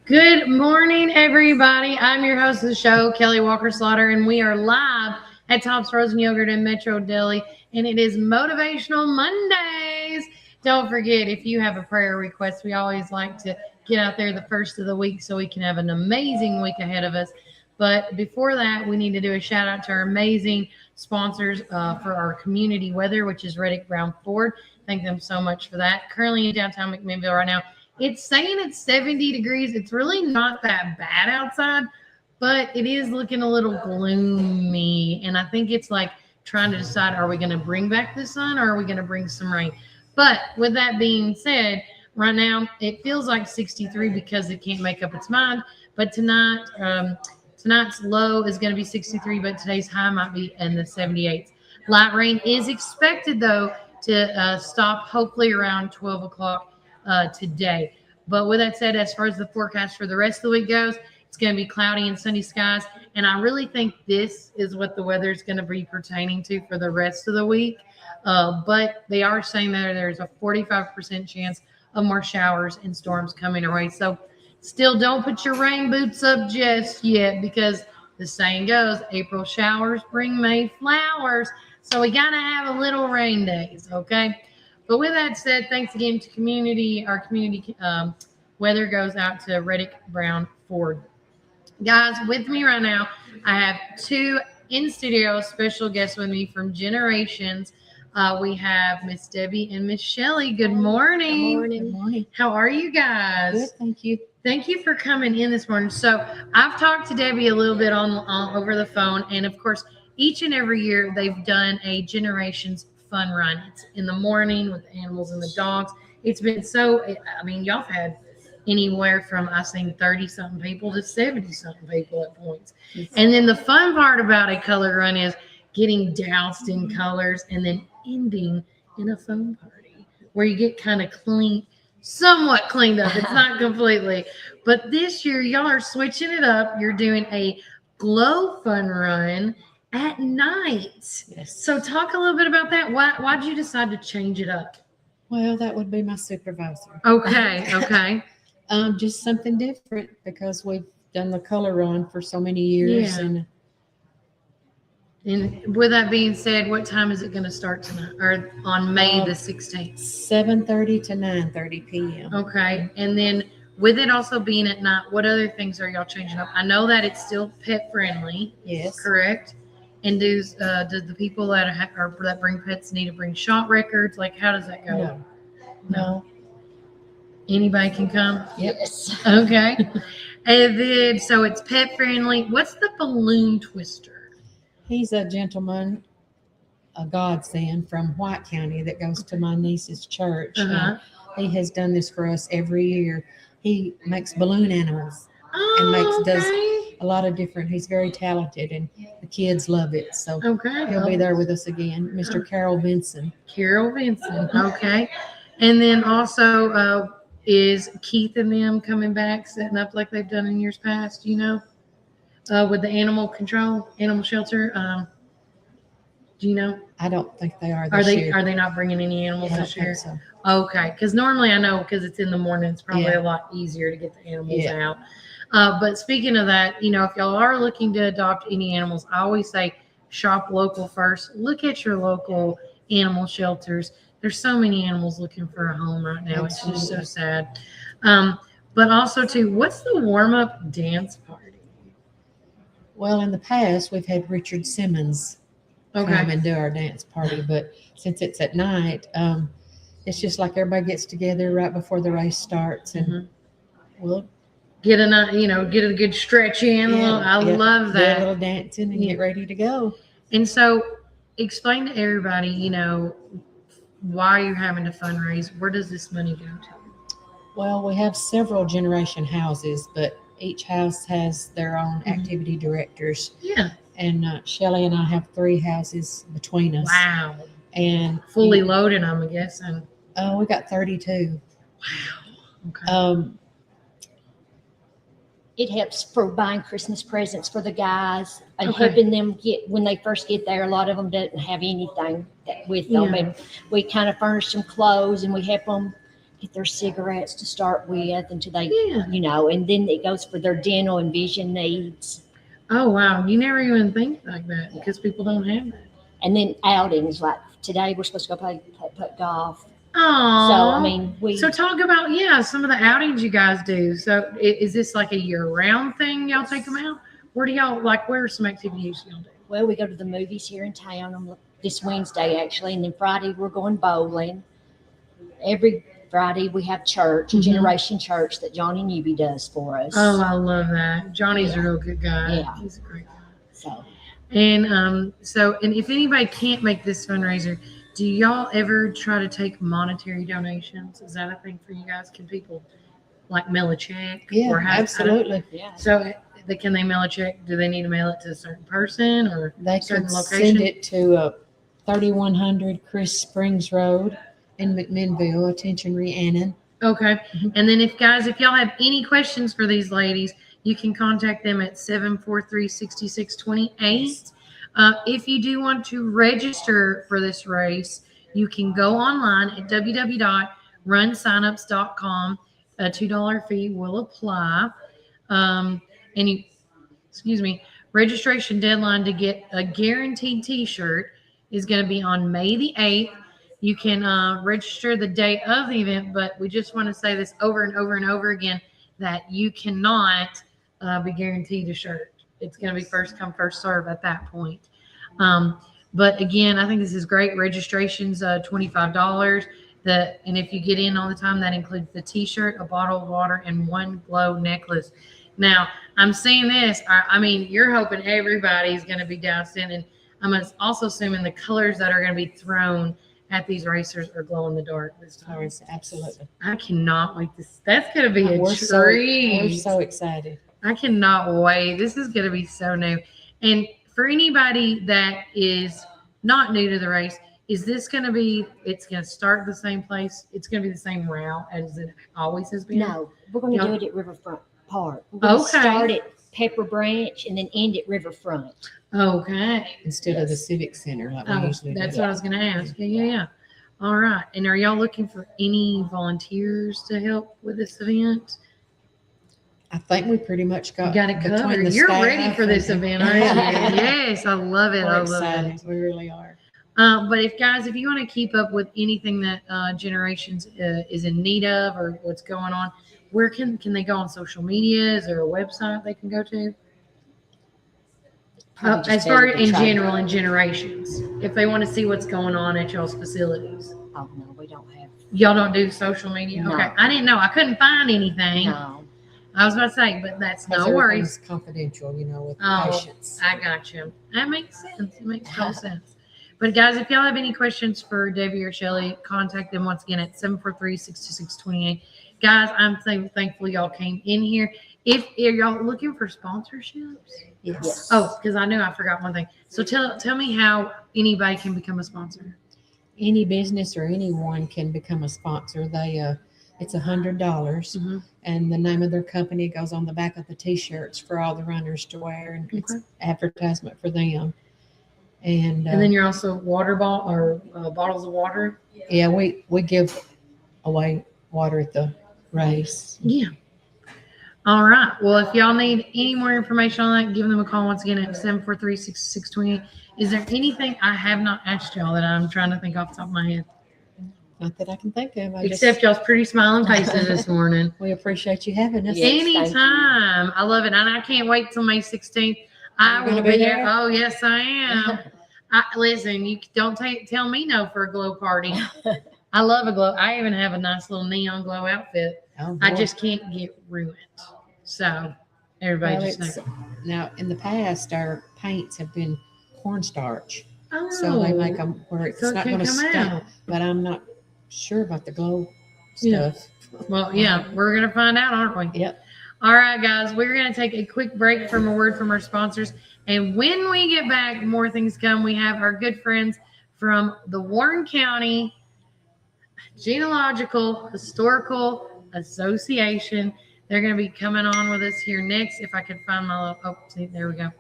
Good morning, everybody. I'm your host of the show, Kelly Walker Slaughter, and we are live at Tops Frozen Yogurt in Metro Deli, and it is Motivational Mondays. Don't forget, if you have a prayer request, we always like to get out there the first of the week so we can have an amazing week ahead of us. But before that, we need to do a shout out to our amazing sponsors for our community weather, which is Reddick Brown Ford. Thank them so much for that. Currently in downtown McMinnville right now, it's saying it's 70 degrees. It's really not that bad outside, but it is looking a little gloomy. And I think it's like trying to decide, are we going to bring back the sun or are we going to bring some rain? But with that being said, right now it feels like 63 because it can't make up its mind. But tonight's low is going to be 63, but today's high might be in the 78s. Light rain is expected, though, to stop hopefully around 12 o'clock today. But with that said, as far as the forecast for the rest of the week goes, it's going to be cloudy and sunny skies. And I really think this is what the weather is going to be pertaining to for the rest of the week. But they are saying that there's a 45% chance of more showers and storms coming our way. So still don't put your rain boots up just yet because the saying goes, April showers bring May flowers. So we got to have a little rain days, okay? But with that said, thanks again to our community weather goes out to Reddick Brown Ford. Guys, with me right now, I have two in-studio special guests with me from Generations. We have Miss Debbie and Miss Shelley. Good morning. Good morning. How are you guys? Good, thank you. Thank you for coming in this morning. So I've talked to Debbie a little bit on over the phone, and of course, each and every year they've done a Generations fun run. It's in the morning with the animals and the dogs. It's been y'all have had anywhere from, I think, 30-something people to 70-something people at points. And then the fun part about a color run is getting doused in colors and then ending in a foam party where you get kind of somewhat cleaned up. It's not completely. But this year, y'all are switching it up. You're doing a glow fun run at night. Yes. So talk a little bit about that. Why did you decide to change it up? Well, that would be my supervisor. Okay. Just something different because we've done the color run for so many years. Yeah. And with that being said, what time is it going to start tonight or on May the 16th? 7:30 to 9:30 p.m. Okay. And then with it also being at night, what other things are y'all changing up? I know that it's still pet friendly. Yes. Correct. And does the people that bring pets need to bring shot records? Like, how does that go? No. Anybody can come? Yes. Okay. And then, so it's pet friendly. What's the balloon twister? He's a gentleman, a godsend from White County that goes to my niece's church. He has done this for us every year. He makes balloon animals does a lot of different. He's very talented, and the kids love it. So he'll be there with us again, Mr. Carol Benson. Okay. And then also, is Keith and them coming back, setting up like they've done in years past? You know, with the animal shelter. Do you know? I don't think they are this year. Are they not bringing any animals this year? So. Okay, because normally I know because it's in the morning, it's probably a lot easier to get the animals out. But speaking of that, if y'all are looking to adopt any animals, I always say shop local first. Look at your local animal shelters. There's so many animals looking for a home right now. Absolutely. It's just so sad. But also, too, what's the warm-up dance party? Well, in the past, we've had Richard Simmons come and do our dance party. But since it's at night, it's just like everybody gets together right before the race starts. And we'll get a good stretch in. I love that. Do a little dancing and get ready to go. And so explain to everybody, why you're having to fundraise. Where does this money go to? Well, we have several generation houses, but each house has their own activity directors. Yeah. And Shelley and I have 3 houses between us. Wow. And fully loaded, I'm guessing. Oh, we got 32. Wow. Okay. It helps for buying Christmas presents for the guys and helping them when they first get there. A lot of them don't have anything with them. And we kind of furnish them clothes and we help them get their cigarettes to start with until they, Yeah. you know, and then it goes for their dental and vision needs. Oh wow, you never even think like that because people don't have that. And then outings, like today we're supposed to go play golf. Oh, So, I mean, So talk about some of the outings you guys do. So is this like a year-round thing? Y'all take them out? Where do y'all like? Where are some activities y'all do? well, we go to the movies here in town on this Wednesday, actually. And then Friday, we're going bowling. Every Friday, we have church, Mhm. Generation Church that Johnny Newby does for us. Oh, I love that. Johnny's a real good guy. Yeah. He's a great guy. So, And and if anybody can't make this fundraiser, do y'all ever try to take monetary donations? Is that a thing for you guys? Can people like mail a check? Yeah, or have- absolutely. yeah. So can they mail a check? Do they need to mail it to a certain person or They certain could location? send it to 3100 Chris Springs Road in McMinnville, attention Rhiannon. Okay. Mhm. And then if y'all have any questions for these ladies, you can contact them at 743-6628. If you do want to register for this race, you can go online at www.runsignups.com. A $2 fee will apply. And registration deadline to get a guaranteed t-shirt is going to be on May the 8th. You can register the day of the event, but we just want to say this over and over and over again that you cannot be guaranteed a shirt. It's going to be first come, first serve at that point. But again, I think this is great. Registration's $25. And if you get in all the time, that includes the t-shirt, a bottle of water, and one glow necklace. Now, I'm saying this. I mean, you're hoping everybody's going to be doused in, and I'm also assuming the colors that are going to be thrown at these racers are glow in the dark this time. Yes, absolutely. I cannot wait to. That's going to be a We're treat. so excited. I cannot wait. This is going to be so new. And for anybody that is not new to the race, is this going to be? It's going to start the same place. It's going to be the same route as it always has been. No, we're going to Yep. do it at Riverfront Park. We're going to Okay. start at Pepper Branch and then end at Riverfront. Okay. Instead of the Civic Center like we Oh, usually that's do. what I was going to ask. Yeah. All right. And are y'all looking for any volunteers to help with this event? I think we pretty much got Got it between covered. the You're staff ready for this and- event, aren't you? Yes, I love it. We're I love excited. it. We really are. But if you want to keep up with anything that Generations is in need of or what's going on, where can they go on social media? Is there a website they can go to? Probably just As far better to in try- general, in Generations, if they want to see what's going on at y'all's facilities. Oh, no, we don't have. Y'all don't do social media? No. Okay. I didn't know. I couldn't find anything. No. I was about to say, but that's 'Cause no worries. everything's confidential, with Oh, patients. I got you. That makes sense. It makes total sense. But guys, if y'all have any questions for Debbie or Shelly, contact them once again at 743-6628. Guys, I'm so thankful y'all came in here. If y'all looking for sponsorships? Yes. Oh, because I knew I forgot one thing. So tell me how anybody can become a sponsor. Any business or anyone can become a sponsor. It's $100, Mm-hmm. and the name of their company goes on the back of the T-shirts for all the runners to wear, and it's Okay. advertisement for them. And And then you're also bottles of water. yeah, we give away water at the race. Yeah. All right. Well, if y'all need any more information on that, give them a call once again at 743-6628. Is there anything I have not asked y'all that I'm trying to think off the top of my head? Not that I can think of. Except y'all's pretty smiling faces this morning. We appreciate you having us. Yes, thank you. Anytime. I love it. And I can't wait till May 16th. I You're will gonna be be there. there? Oh, yes, I am. Listen, you don't tell me no for a glow party. I love a glow. I even have a nice little neon glow outfit. Oh, I boy. just can't get ruined. So everybody Well, just it's- knows. now in the past our paints have been cornstarch, Oh, so they make them where it's so it not can going to come stay. out. But I'm not sure about the glow Yeah. stuff. Well, yeah, we're going to find out, aren't we? Yep. All right, guys, we're going to take a quick break from a word from our sponsors. And when we get back, more things come. We have our good friends from the Warren County Genealogical Historical Association. They're going to be coming on with us here next. If I could find my, see, there we go.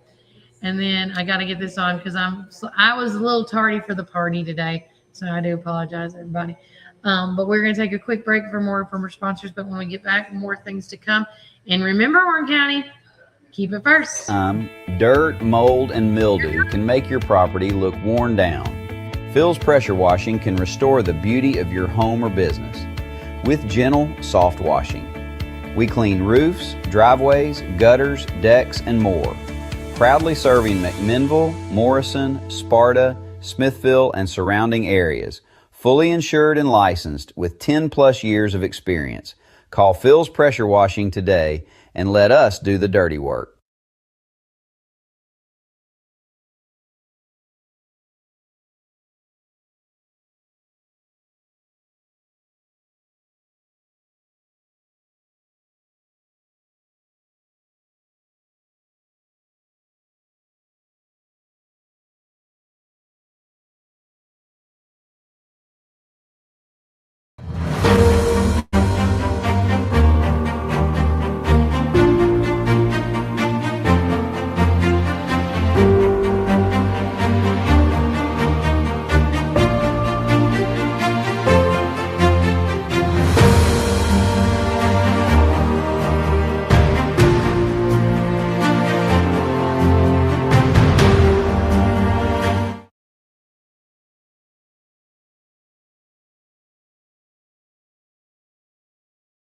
And then I got to get this on because I was a little tardy for the party today. So I do apologize, everybody. But we're going to take a quick break for more from our sponsors. But when we get back, more things to come. And remember, Warren County, keep it first. Dirt, mold, and mildew can make your property look worn down. Phil's Pressure Washing can restore the beauty of your home or business with gentle, soft washing. We clean roofs, driveways, gutters, decks, and more. Proudly serving McMinnville, Morrison, Sparta, Smithville, and surrounding areas. Fully insured and licensed with 10 plus years of experience. Call Phil's Pressure Washing today and let us do the dirty work.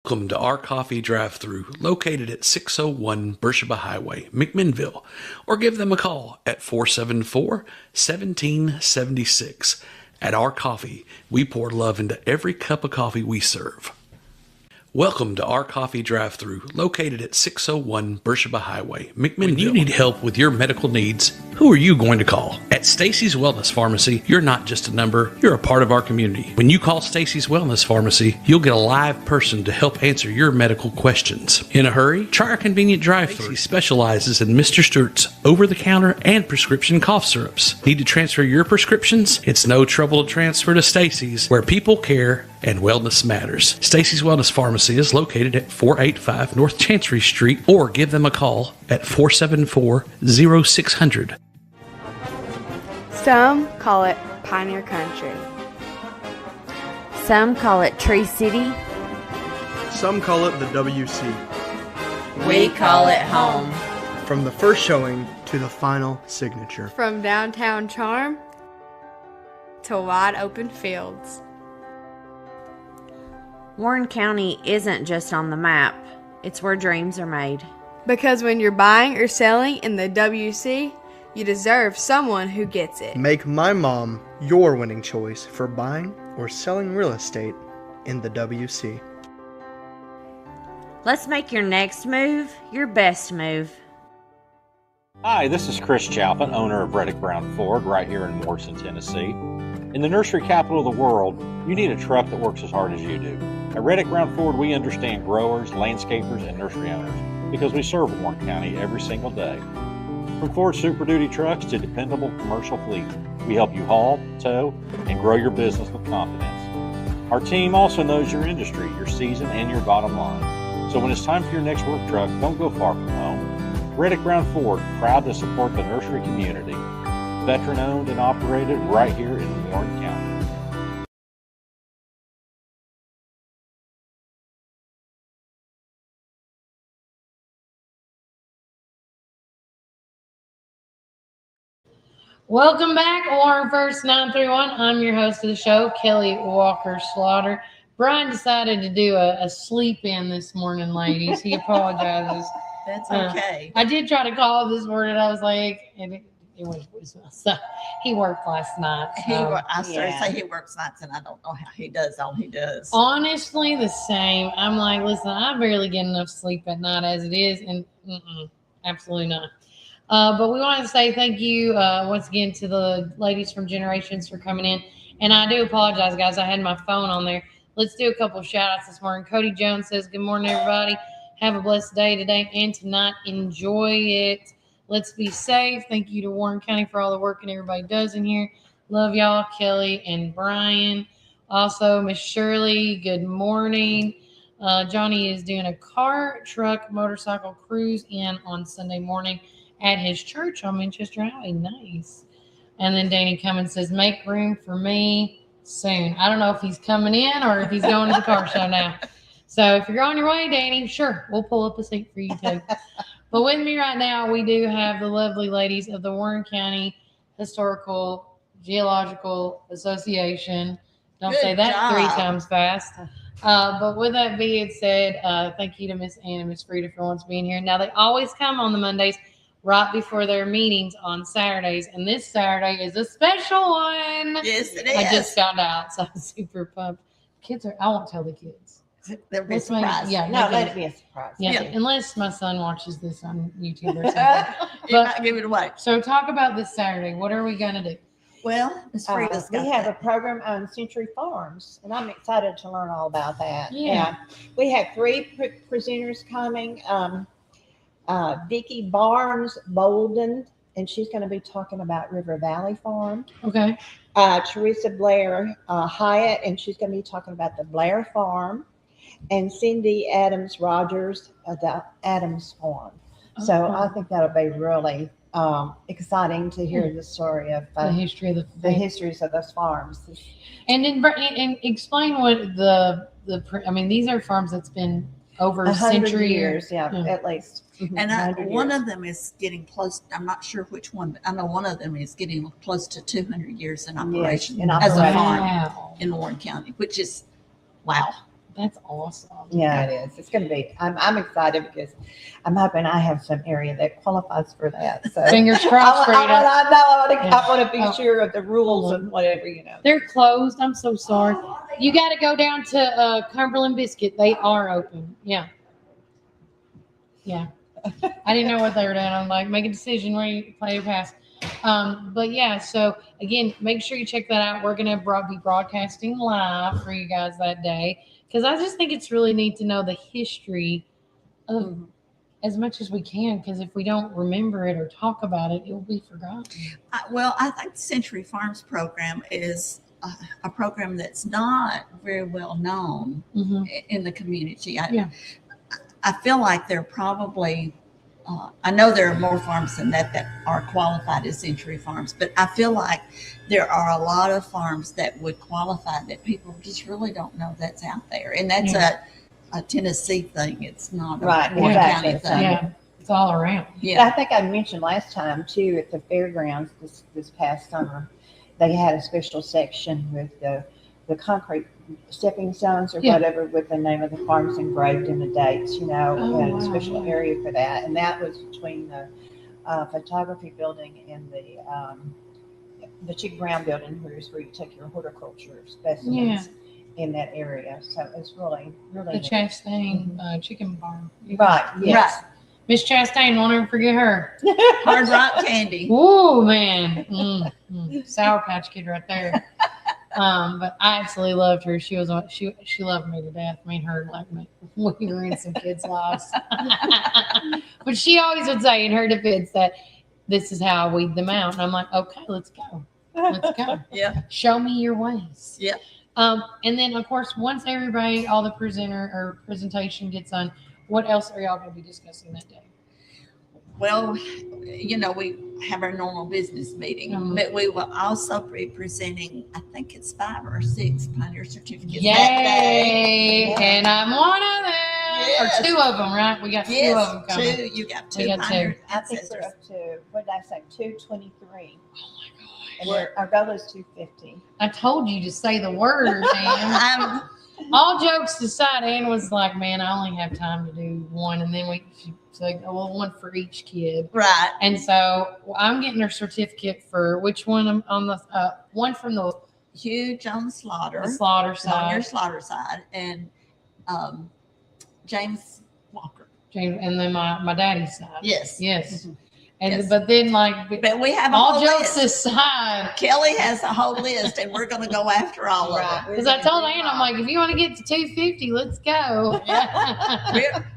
Welcome to our coffee drive-thru located at 601 Beersheba Highway, McMinnville, or give them a call at 474-1776. At our coffee, we pour love into every cup of coffee we serve. Welcome to our coffee drive-thru located at 601 Beersheba Highway, McMinnville. When you need help with your medical needs, who are you going to call? At Stacy's Wellness Pharmacy, you're not just a number, you're a part of our community. When you call Stacy's Wellness Pharmacy, you'll get a live person to help answer your medical questions. In a hurry? Try our convenient drive-thru. Stacy specializes in Mr. Stewart's over-the-counter and prescription cough syrups. Need to transfer your prescriptions? It's no trouble to transfer to Stacy's, where people care and wellness matters. Stacy's Wellness Pharmacy is located at 485 North Chancery Street, or give them a call at 474-0600. Some call it Pioneer Country. Some call it Tree City. Some call it the WC. We call it home. From the first showing to the final signature. From downtown charm to wide open fields. Warren County isn't just on the map, it's where dreams are made. Because when you're buying or selling in the WC, you deserve someone who gets it. Make my mom your winning choice for buying or selling real estate in the WC. Let's make your next move your best move. Hi, this is Chris Chalpin, owner of Reddick Brown Ford right here in Morrison, Tennessee. In the nursery capital of the world, you need a truck that works as hard as you do. At Reddick Brown Ford, we understand growers, landscapers, and nursery owners because we serve Warren County every single day. From Ford Super Duty trucks to dependable commercial fleets, we help you haul, tow, and grow your business with confidence. Our team also knows your industry, your season, and your bottom line. So when it's time for your next work truck, don't go far from home. Reddick Brown Ford, proud to support the nursery community. Veteran owned and operated right here in Warren County. Welcome back, Warren First 931. I'm your host of the show, Kelly Walker Slaughter. Brian decided to do a sleep in this morning, ladies. He apologizes. That's okay. I did try to call this morning. I was like, it was voicemail. So he worked last night. So. I started to say he works nights, and I don't know how he does all he does. Honestly, the same. I'm like, listen, I barely get enough sleep at night as it is, and absolutely not. But we want to say thank you once again to the ladies from Generations for coming in. And I do apologize, guys. I had my phone on there. Let's do a couple of shout outs this morning. Cody Jones says, good morning, everybody. Have a blessed day today and tonight. Enjoy it. Let's be safe. Thank you to Warren County for all the work and everybody does in here. Love y'all, Kelly and Brian. Also, Miss Shirley, good morning. Johnny is doing a car, truck, motorcycle cruise in on Sunday morning at his church on Manchester Highway. Nice. And then Danny Cummins says, make room for me. soon. I don't know if he's coming in or if he's going to the car show now. So if you're on your way, Danny, sure, we'll pull up a seat for you too. But with me right now, we do have the lovely ladies of the Warren County Historical Geological Association. Don't Good say that job. 3 times fast. But with that being said, thank you to Miss Ann and Miss Frida for once being here. Now, they always come on the Mondays right before their meetings on Saturdays. And this Saturday is a special one. Yes, it is. I just found out, so I'm super pumped. Kids are, I won't tell the kids. They'll be Let's make- surprised. yeah, No, make let it- it be a surprise. yeah, Yeah. unless my son watches this on YouTube or something. You But- might give it away. So talk about this Saturday. What are we going to do? Well, Miss Frida's We got have that. a program on Century Farms, and I'm excited to learn all about that. Yeah. We have 3 presenters coming. Vicki Barnes Bolden, and she's going to be talking about River Valley Farm. Okay. Teresa Blair Hyatt, and she's going to be talking about the Blair Farm. And Cindy Adams Rogers, the Adams Farm. So I think that'll be really exciting to hear the story of The history of the histories of those farms. And then and explain what I mean, these are farms that's been over a 100 century years, yeah, Yeah. at least. And 100 one years. of them is getting close. I'm not sure which one, but I know one of them is getting close to 200 years in operation in as a operation. farm Wow. in Warren County, which is wow. That's awesome. Yeah, it is. It's going to be. I'm excited because I'm hoping I have some area that qualifies for that. So Fingers crossed, Frida. I want to be Oh. sure of the rules and whatever, you know. They're closed. I'm so sorry. You got to go down to Cumberland Biscuit. They are open. Yeah. Yeah. I didn't know what they were doing. I'm like, make a decision where you play or pass. But yeah, so again, make sure you check that out. We're going to be broadcasting live for you guys that day because I just think it's really neat to know the history of as much as we can because if we don't remember it or talk about it, it will be forgotten. I think the Century Farms program is a program that's not very well known in the community. I feel like they're probably, I know there are more farms than that are qualified as Century Farms, but I feel like there are a lot of farms that would qualify that people just really don't know that's out there. And that's a Tennessee thing. It's not a Right, Warren exactly. County thing. Yeah, it's all around. I think I mentioned last time too at the fairgrounds this past summer, they had a special section with the concrete stepping stones or whatever with the name of the farms engraved in the dates. You know, we had a special area for that, and that was between the photography building and the Chick Brown building, where you take your horticulture specimens in that area. So it's really The neat. Chastain chicken farm. Right. Yes. Miss Chastain, won't ever forget her. Hard rock candy. Ooh, man. Sour Patch Kid right there. But I absolutely loved her. She loved me to death. Me and her like me. We were in some kids' lives. But she always would say in her defense that this is how I weed them out. And I'm like, okay, let's go. Let's go. Yeah. Show me your ways. Yeah. And then of course, once everybody, all the presentation gets on, what else are y'all going to be discussing that day? Well, you know, we have our normal business meeting, but we will also be presenting, I think it's 5 or 6 Pioneer certificates that day. Yay! And I'm one of them. Yes. Or 2 of them, right? We got 2 of them coming. 2. You got 2 We got Pioneer I think ancestors. we're up to, what did I say, 223. Oh my And gosh. our goal is 250. I told you to say the word, man. All jokes aside, Ann was like, man, I only have time to do 1. And then she said, well, 1 for each kid. Right. And so I'm getting her certificate for which one on the one from the Huge on the slaughter. slaughter On your side. slaughter side. And James Walker. And then my daddy's side. Yes. Yes. And Yes. but then like But we have a all whole jokes list. aside. Kelly has a whole list, and we're going to go after all of them. Because I told Ann, I'm like, if you want to get to 250, let's go.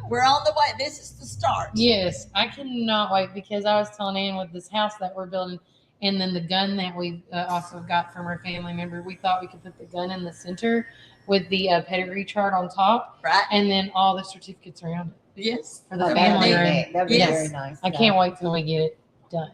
We're on the way. This is the start. Yes, I cannot wait because I was telling Ann with this house that we're building and then the gun that we also got from our family member, we thought we could put the gun in the center with the pedigree chart on top. Right. And then all the certificates around it. Yes. For the That'd family be room. neat. That'd be Yes. very nice. I can't wait till we get it done.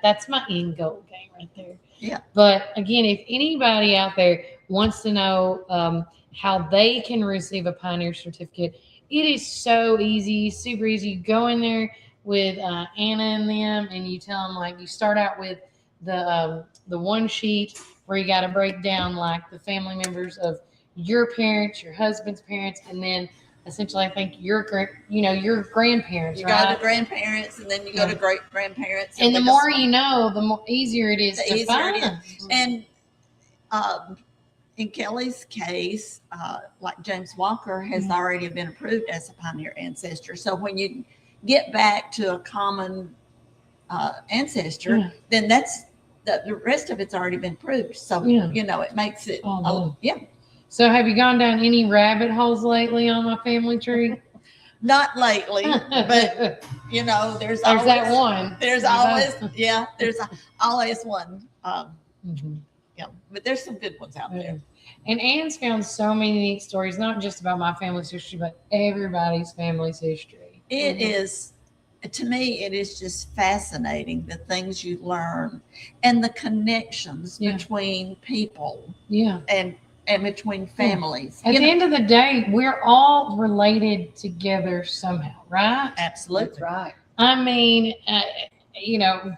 That's my end goal game right there. Yeah. But again, if anybody out there wants to know how they can receive a Pioneer certificate, it is so easy, super easy. You go in there with Anna and them, and you tell them, like, you start out with the one sheet where you got to break down like the family members of your parents, your husband's parents, and then essentially, I think your grandparents. You right? go to grandparents, and then you go to great grandparents, And the more you know, the more easier it is to find. It is. And in Kelly's case, like James Walker has already been approved as a Pioneer ancestor. So when you get back to a common ancestor, then that's the rest of it's already been proved. So it makes it. So have you gone down any rabbit holes lately on my family tree? Not lately, but there's always that one. There's always one. Yeah, but there's some good ones out there. And Anne's found so many neat stories, not just about my family's history, but everybody's family's history. It is, to me, it is just fascinating, the things you learn and the connections between people. Yeah. And between families. At the end of the day, we're all related together somehow, right? Absolutely. That's right. I mean,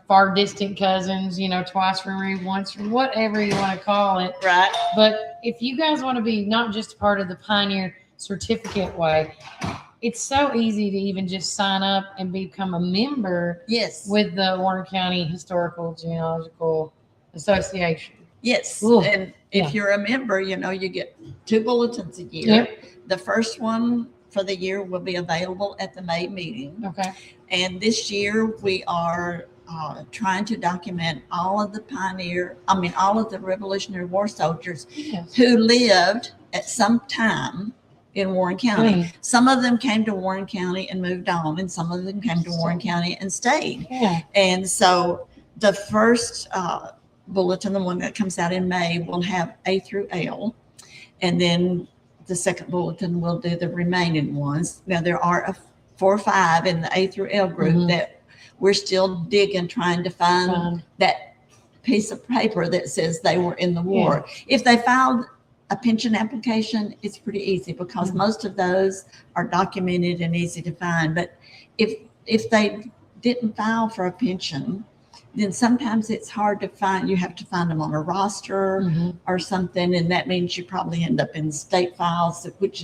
far distant cousins, twice removed, once, whatever you want to call it. Right. But if you guys want to be not just a part of the Pioneer certificate way, it's so easy to even just sign up and become a member with the Warren County Historical Genealogical Association. Yes. Ooh. And if you're a member, you get 2 bulletins a year. Yep. The first one for the year will be available at the May meeting. Okay. And this year we are trying to document all of the Revolutionary War soldiers who lived at some time in Warren County. Some of them came to Warren County and moved on, and some of them came to Warren County and stayed. Yeah. And so the first bulletin, the one that comes out in May, will have A through L, and then the second bulletin will do the remaining ones. Now there are 4 or 5 in the A through L group that we're still digging, trying to find that piece of paper that says they were in the war. If they filed a pension application, it's pretty easy because most of those are documented and easy to find. But if they didn't file for a pension, then sometimes it's hard to find. You have to find them on a roster or something, and that means you probably end up in state files, which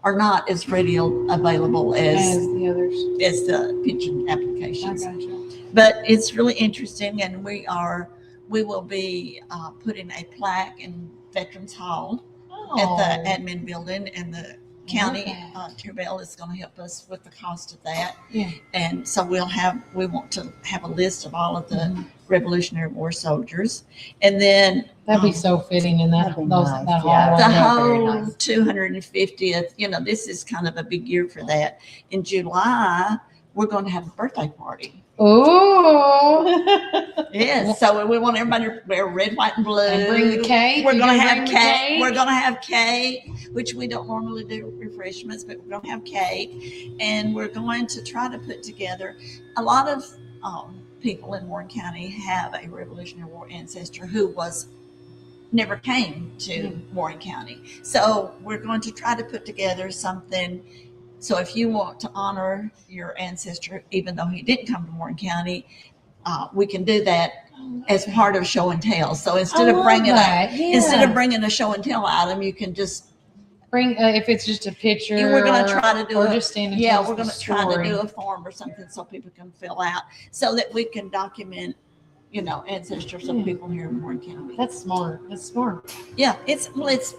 are not as readily available as the others, as the pension applications. I gotcha. But it's really interesting, and we will be putting a plaque in Veterans Hall at the admin building, and the county Tarbell is going to help us with the cost of that. Yeah. And so we want to have a list of all of the Revolutionary War soldiers, and then that'd be so fitting in that that'd be hall. nice. the Very whole nice. 250th. This is kind of a big year for that. In July, we're going to have a birthday party. Oh, Yes. So we want everybody to wear red, white, and blue. And bring the cake. We're You going to gonna have bring the cake. cake? We're going to have cake, which we don't normally do refreshments, but we're going to have cake. And we're going to try to put together a lot of people in Warren County have a Revolutionary War ancestor who never came to Warren County. So we're going to try to put together something. So if you want to honor your ancestor, even though he didn't come to Warren County, we can do that as part of show and tell. So instead of bringing a show and tell item, you can just bring if it's just a picture. we're going to try to do just stand and we're tell going the to try to story. do a form or something so people can fill out, so that we can document, ancestors of people here in Warren County. That's smart. Yeah, it's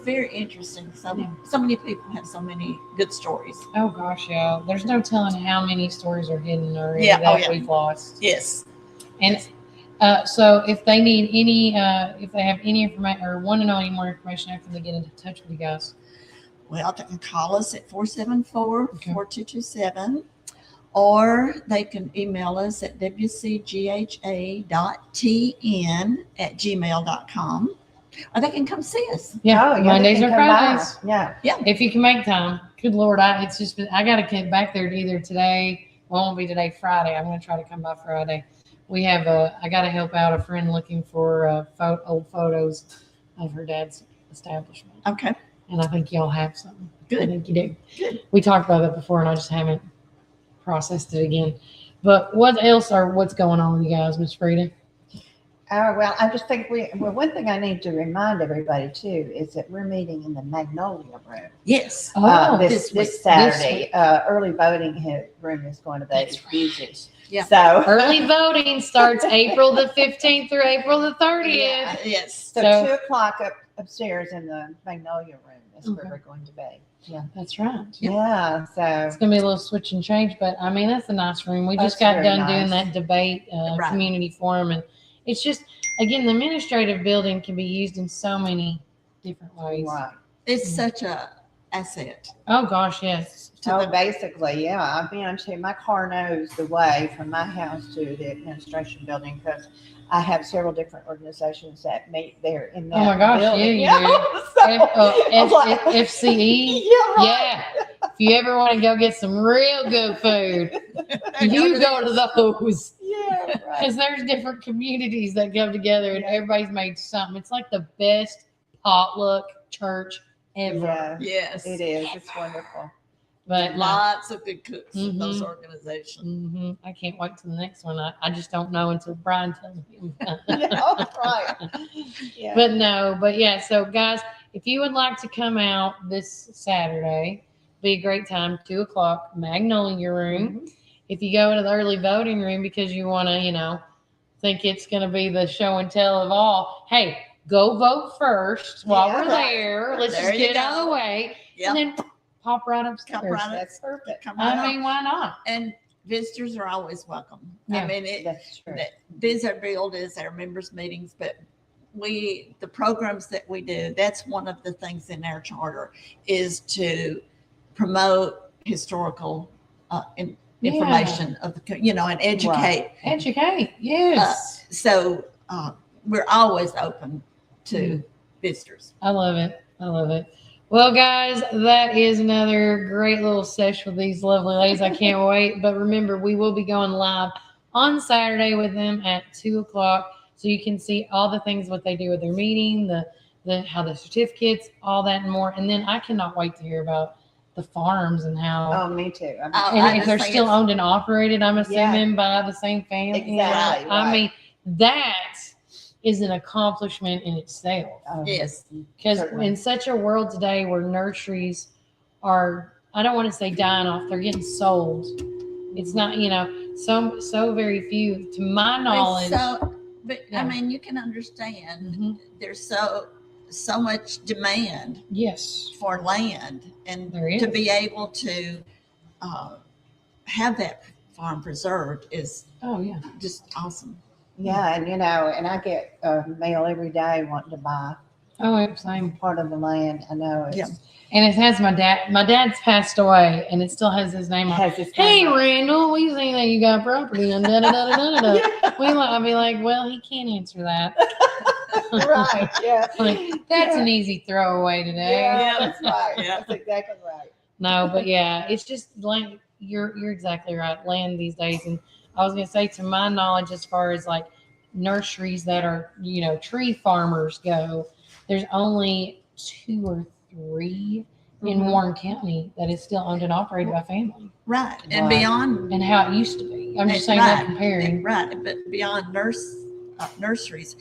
very interesting. So many people have so many good stories. Oh gosh, yeah. There's no telling how many stories are hidden already that we've lost. Yes. And so if they need any, if they have any information or want to know any more information after they get in touch with you guys, Well, they can call us at 474-4227, or they can email us at wcgha.tn@gmail.com, or they can come see us. Yeah, Oh, Mondays they or can come by. Fridays. Yeah. If you can make time. Good Lord, it's just been, I got to get back there either today. Well, it won't be today, Friday. I'm going to try to come by Friday. we have I got to help out a friend looking for old photos of her dad's establishment. Okay. And I think y'all have some. Good. I think you do. Good. We talked about that before, and I just haven't processed it again. But what's going on with you guys, Miss Frida? Well, I just think one thing I need to remind everybody too is that we're meeting in the Magnolia Room. Yes. This Saturday. Early voting room is going to be busy. Yeah. So Early voting starts April the 15th through April the 30th. Yeah, yes. So So- 2:00 upstairs in the Magnolia Room is where Okay. we're going to be. Yeah. That's right. Yeah. It's So gonna be a little switch and change, but I mean that's a nice room. We just That's got very done doing nice. that debate Right. community forum, and it's just again the administrative building can be used in so many different ways. right. It's such a asset Oh gosh, yes. to the Basically, yeah. I've been to my car knows the way from my house to the administration building because I have several different organizations that meet there in that Oh my gosh, building. yeah, you do. FCE. Yeah, right. Yeah. If you ever want to go get some real good food, you go to those. Yeah, right. Because there's different communities that go together and everybody's made something. It's like the best potluck church ever. Yeah, yes. it is. It's wonderful. But Lots of good cooks in those Mhm. organizations. I can't wait to the next one. I just don't know until Brian tells me. Yeah, right. Yeah. But yeah. So guys, if you would like to come out this Saturday, be a great time. 2:00, Magnolia Room. Mm-hmm. If you go to the early voting room because you want to, think it's going to be the show and tell of all, hey, go vote first while Yeah, we're right. there. Let's There just you get it out of the go. way. Yep. And then pop right upstairs. Come right up. That's perfect. Come right I up. mean, why not? And visitors are always welcome. Yeah. I mean, That's true. Visit Build is our members meetings, but the programs that we do, that's one of the things in our charter is to promote historical information of the, and educate. Educate. Yes. So we're always open to visitors. I love it. I love it. Well, guys, that is another great little session with these lovely ladies. I can't wait. But remember, we will be going live on Saturday with them at 2:00, so you can see all the things what they do with their meeting, the how the certificates, all that and more. And then I cannot wait to hear about the farms and how. Oh, me too. And if they're still owned and operated, I'm assuming by the same family. Exactly, I right. mean, that is an accomplishment in itself. Yes. Because Certainly. in such a world today where nurseries are, I don't want to say dying off, they're getting sold. It's not, so very few, to my knowledge. But Yeah. I mean, you can understand Mhm. there's so much demand Yes. for land, and There is. to be able to have that farm preserved is Oh, yeah. just awesome. Yeah, and I get mail every day wanting to buy Oh, same. part of the land. I know it's Yeah. And it has my dad. My dad's passed away, and it still has his name on it. has this Hey, name on it. Randall, we seen that you got property and da da da da da da. I'll be like, well, he can't answer that. Right, yeah. Like, that's an easy throwaway today. Yeah, that's right. Yeah. That's exactly right. No, but yeah, it's just land. You're exactly right. Land these days, and I was gonna say, to my knowledge, as far as like nurseries that are tree farmers go, there's only 2 or 3 in Warren County that is still owned and operated by family, Right. And Right. beyond and how it used to be. I'm just saying that right, comparing. right, but beyond nurseries,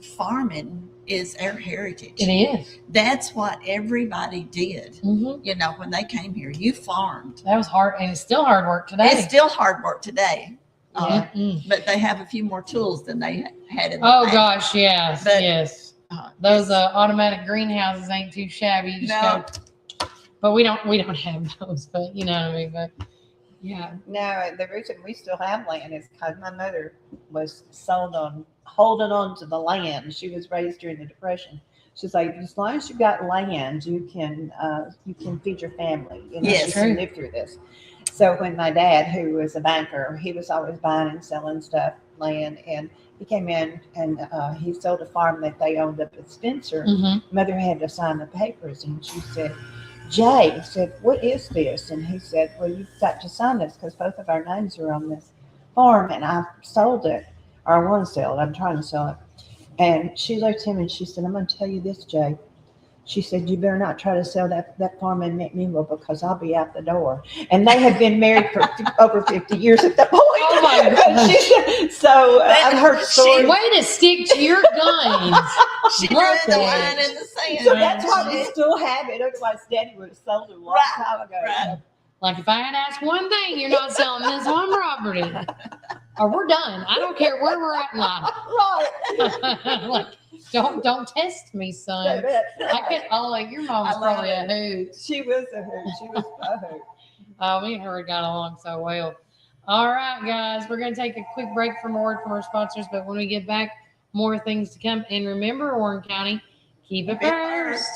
farming is our heritage. It is. That's what everybody did. Mm-hmm. When they came here, you farmed. That was hard, and it's still hard work today. It's still hard work today, Yeah. Mm. but they have a few more tools than they had in the Oh past. gosh, yes, But, yes. Those it's- automatic greenhouses ain't too shabby. You just No. go, but we don't have those. But you know what I mean. But yeah, No, the reason we still have land is because my mother was holding on to the land. She was raised during the Depression. She's like, as long as you got land, you can feed your family. Yes. you can live through this. So when my dad, who was a banker, he was always buying and selling land, and he came in and he sold a farm that they owned up at Spencer. Mm-hmm. Mother had to sign the papers, and she said, Jay said, what is this? And he said, well, you've got to sign this because both of our names are on this farm, and I sold it, or I want to sell it. I'm trying to sell it. And she looked at him and she said, I'm going to tell you this, Jay. She said, you better not try to sell that farm in McMinnville because I'll be out the door. And they had been married for over 50 years at that point. Oh my God. So I've heard stories. Way to stick to your guns. She drew the line in the sand. So that's why we still have it. Otherwise, Daddy would have sold it a long time ago. Right. Like if I had asked one thing, you're not selling this one property. Or we're done. I don't care where we're at in life. Right. Like, don't test me, son. I could. Oh, like your mom's probably a hoot. She was a hoot. She was a hoot. Oh, me and her got along so well. All right, guys, we're gonna take a quick break for more from our sponsors, but when we get back, more things to come. And remember, Warren County, keep it first.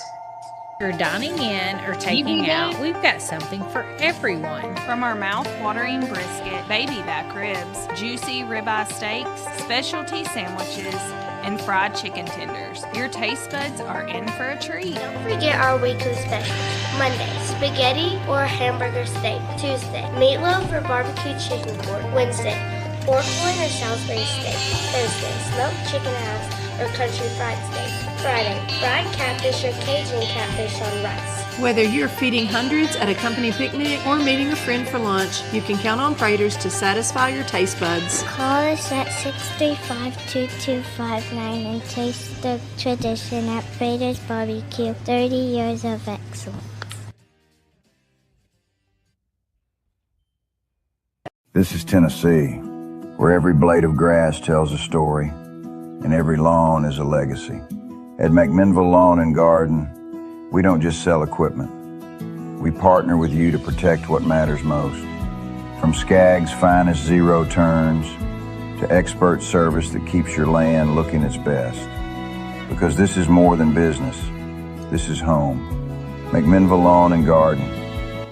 If you're dining in or taking out, we've got something for everyone. From our mouth-watering brisket, baby back ribs, juicy ribeye steaks, specialty sandwiches, and fried chicken tenders, your taste buds are in for a treat. Don't forget our weekly specials. Monday, spaghetti or hamburger steak. Tuesday, meatloaf or barbecue chicken pork. Wednesday, pork loin or Salisbury steak. Thursday, smoked chicken house or country fried steak. Friday, fried catfish or Cajun catfish on rice. Whether you're feeding hundreds at a company picnic or meeting a friend for lunch, you can count on Praters to satisfy your taste buds. Call us at 635-2259 and taste the tradition at Praters Barbecue. 30 years of excellence. This is Tennessee, where every blade of grass tells a story and every lawn is a legacy. At McMinnville Lawn and Garden, we don't just sell equipment. We partner with you to protect what matters most. From Skag's finest zero turns to expert service that keeps your land looking its best. Because this is more than business. This is home. McMinnville Lawn and Garden,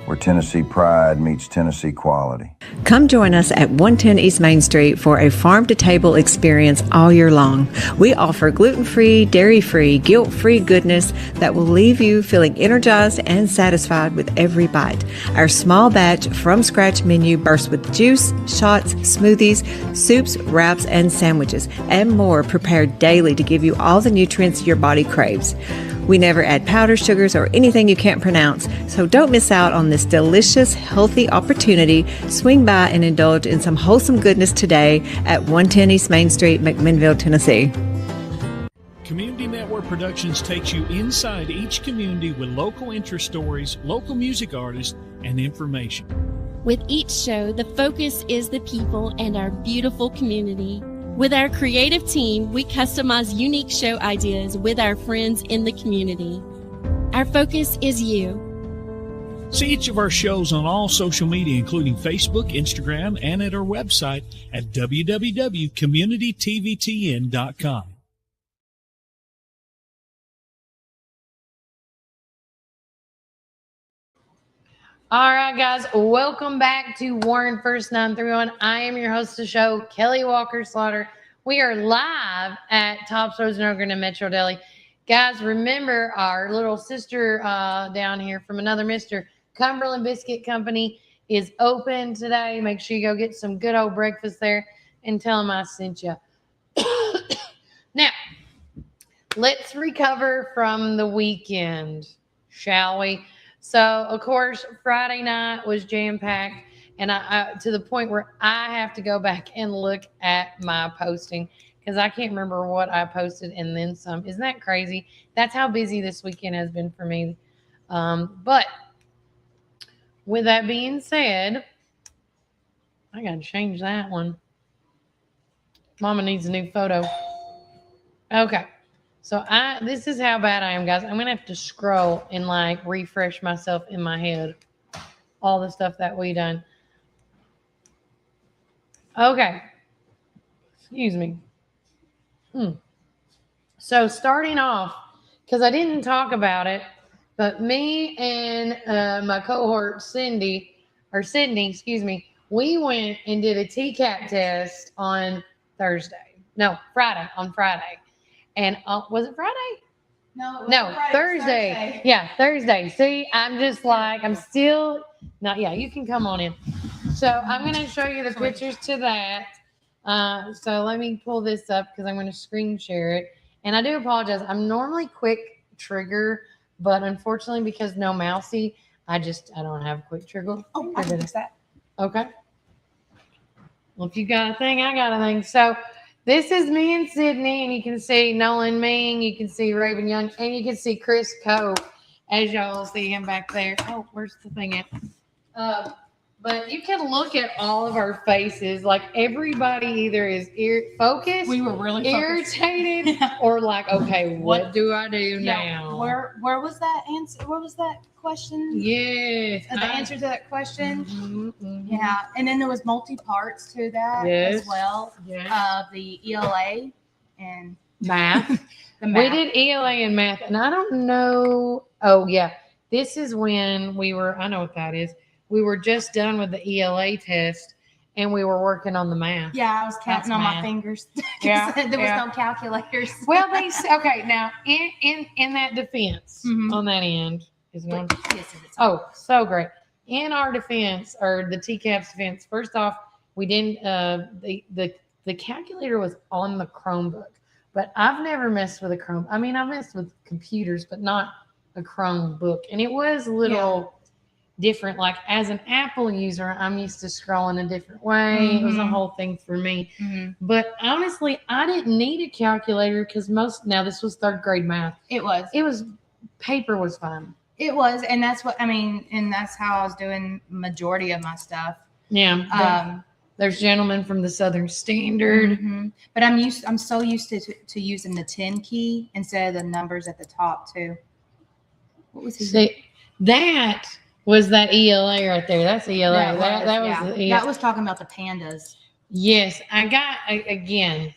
where Tennessee pride meets Tennessee quality. Come join us at 110 East Main Street for a farm-to-table experience all year long. We offer gluten-free, dairy-free, guilt-free goodness that will leave you feeling energized and satisfied with every bite. Our small batch from-scratch menu bursts with juice, shots, smoothies, soups, wraps, and sandwiches, and more prepared daily to give you all the nutrients your body craves. We never add powder, sugars, or anything you can't pronounce, so don't miss out on this delicious, healthy opportunity. Swing by and indulge in some wholesome goodness today at 110 East Main Street, McMinnville, Tennessee. Community Network Productions takes you inside each community with local interest stories, local music artists, and information. With each show, the focus is the people and our beautiful community. With our creative team, we customize unique show ideas with our friends in the community. Our focus is you. See each of our shows on all social media, including Facebook, Instagram, and at our website at www.communitytvtn.com. All right, guys, welcome back to Warren First 931. I am your host of the show, Kelly Walker Slaughter. We are live at Tops Frozen Yogurt and Metro Deli. Guys, remember our little sister down here from another Mr. Cumberland Biscuit Company is open today. Make sure you go get some good old breakfast there and tell them I sent you. Now, let's recover from the weekend, shall we? So, of course, Friday night was jam-packed, and I to the point where I have to go back and look at my posting because I can't remember what I posted and then some. Isn't that crazy? That's how busy this weekend has been for me. But with that being said, I got to change that one. Mama needs a new photo. Okay. So this is how bad I am, guys. I'm going to have to scroll and like refresh myself in my head. All the stuff that we done. Okay. Excuse me. So starting off, because I didn't talk about it, but me and my cohort Sydney, we went and did a TCAP test on Friday. And was it Friday? No, Thursday. Yeah, Thursday. See, I'm just like, I'm still not. Yeah, you can come on in. So I'm going to show you the pictures to that. So let me pull this up because I'm going to screen share it. And I do apologize. I'm normally quick trigger, but unfortunately because no mousy, I don't have quick trigger. Oh, I can fix that. Okay. Well, if you got a thing, I got a thing. So this is me and Sydney, and you can see Nolan Ming, you can see Raven Young, and you can see Chris Coe, as y'all see him back there. Oh, where's the thing at? But you can look at all of our faces. Like everybody either is focused, We were really irritated, or like, okay, what do I do now? Where was that answer? Where was that question? Yes. The answer to that question. Mm-hmm. Yeah, and then there was multi-parts to that as well. Yes. The ELA and Math. the math. We did ELA and math, and I don't know. Oh, yeah. This is when we were, I know what that is. We were just done with the ELA test, and we were working on the math. Yeah, I was counting on my fingers. There was no calculators. Well, okay. Now, in that defense, on that end is one. Yes, Oh, so great. In our defense, or the TCAP's defense, first off, we didn't. The calculator was on the Chromebook, but I've never messed with a Chrome. I mean, I messed with computers, but not a Chromebook, and it was a little different. Like as an Apple user, I'm used to scrolling a different way. It was a whole thing for me. But honestly, I didn't need a calculator because now this was third grade math. It was Paper was fine. It was, and that's what I mean, and that's how I was doing majority of my stuff. Yeah. There's gentlemen from the Southern Standard. But I'm so used to using the 10 key instead of the numbers at the top too. What was he? See, that was that ELA right there. That's ELA. That was talking about the pandas. Yes, I got again.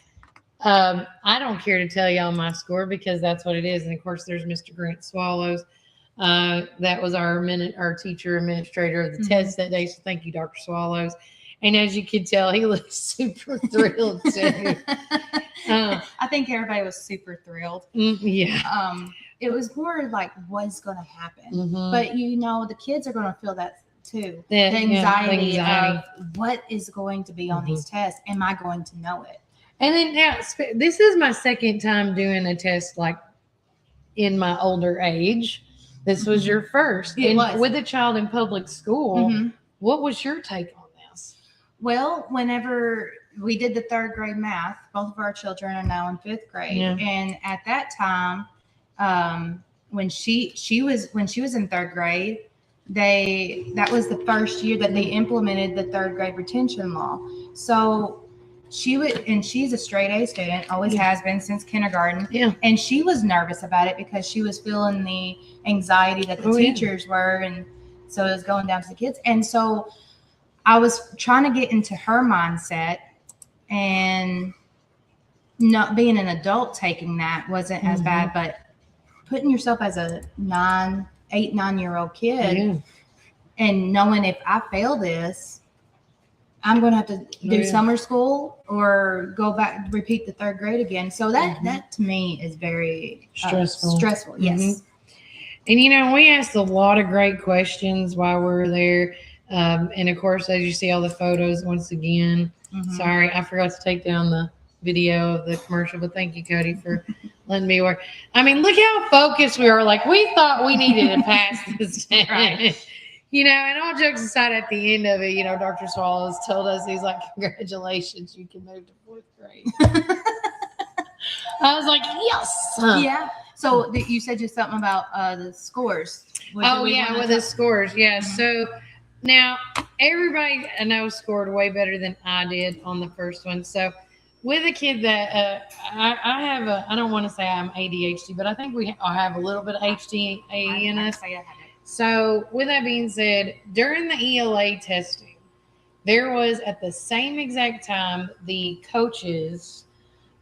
I don't care to tell y'all my score because that's what it is. And of course, there's Mr. Grant Swallows. That was our teacher administrator of the test that day. So thank you, Dr. Swallows. And as you could tell, he was super thrilled too. I think everybody was super thrilled. Yeah. It was more like what's going to happen, but the kids are going to feel that too. The anxiety of what is going to be on these tests. Am I going to know it? And then now, this is my second time doing a test like in my older age. This was your first. It was. With a child in public school. What was your take on this? Well, whenever we did the third grade math, both of our children are now in fifth grade. And at that time, when she was in third grade, that was the first year that they implemented the third grade retention law. So she's a straight A student, always has been since kindergarten. And she was nervous about it because she was feeling the anxiety that the teachers were. And so it was going down to the kids. And so I was trying to get into her mindset, and not being an adult taking that wasn't as bad, but putting yourself as a 9-year-old kid and knowing if I fail this, I'm going to have to do summer school or go back, repeat the third grade again. So that to me is very stressful. Yes. And, we asked a lot of great questions while we were there. And of course, as you see all the photos, once again, sorry, I forgot to take down the video of the commercial, but thank you, Cody, for letting me work. I mean, look how focused we were. Like, we thought we needed to pass this. And all jokes aside, at the end of it, Dr. Swallows told us, he's like, congratulations, you can move to fourth grade. I was like, yes. Yeah. So you said just something about the scores. With the scores. Yeah. So now everybody I know scored way better than I did on the first one. So with a kid that I have I don't want to say I'm ADHD, but I think I have a little bit of HDA in us. So with that being said, during the ELA testing, there was at the same exact time the coaches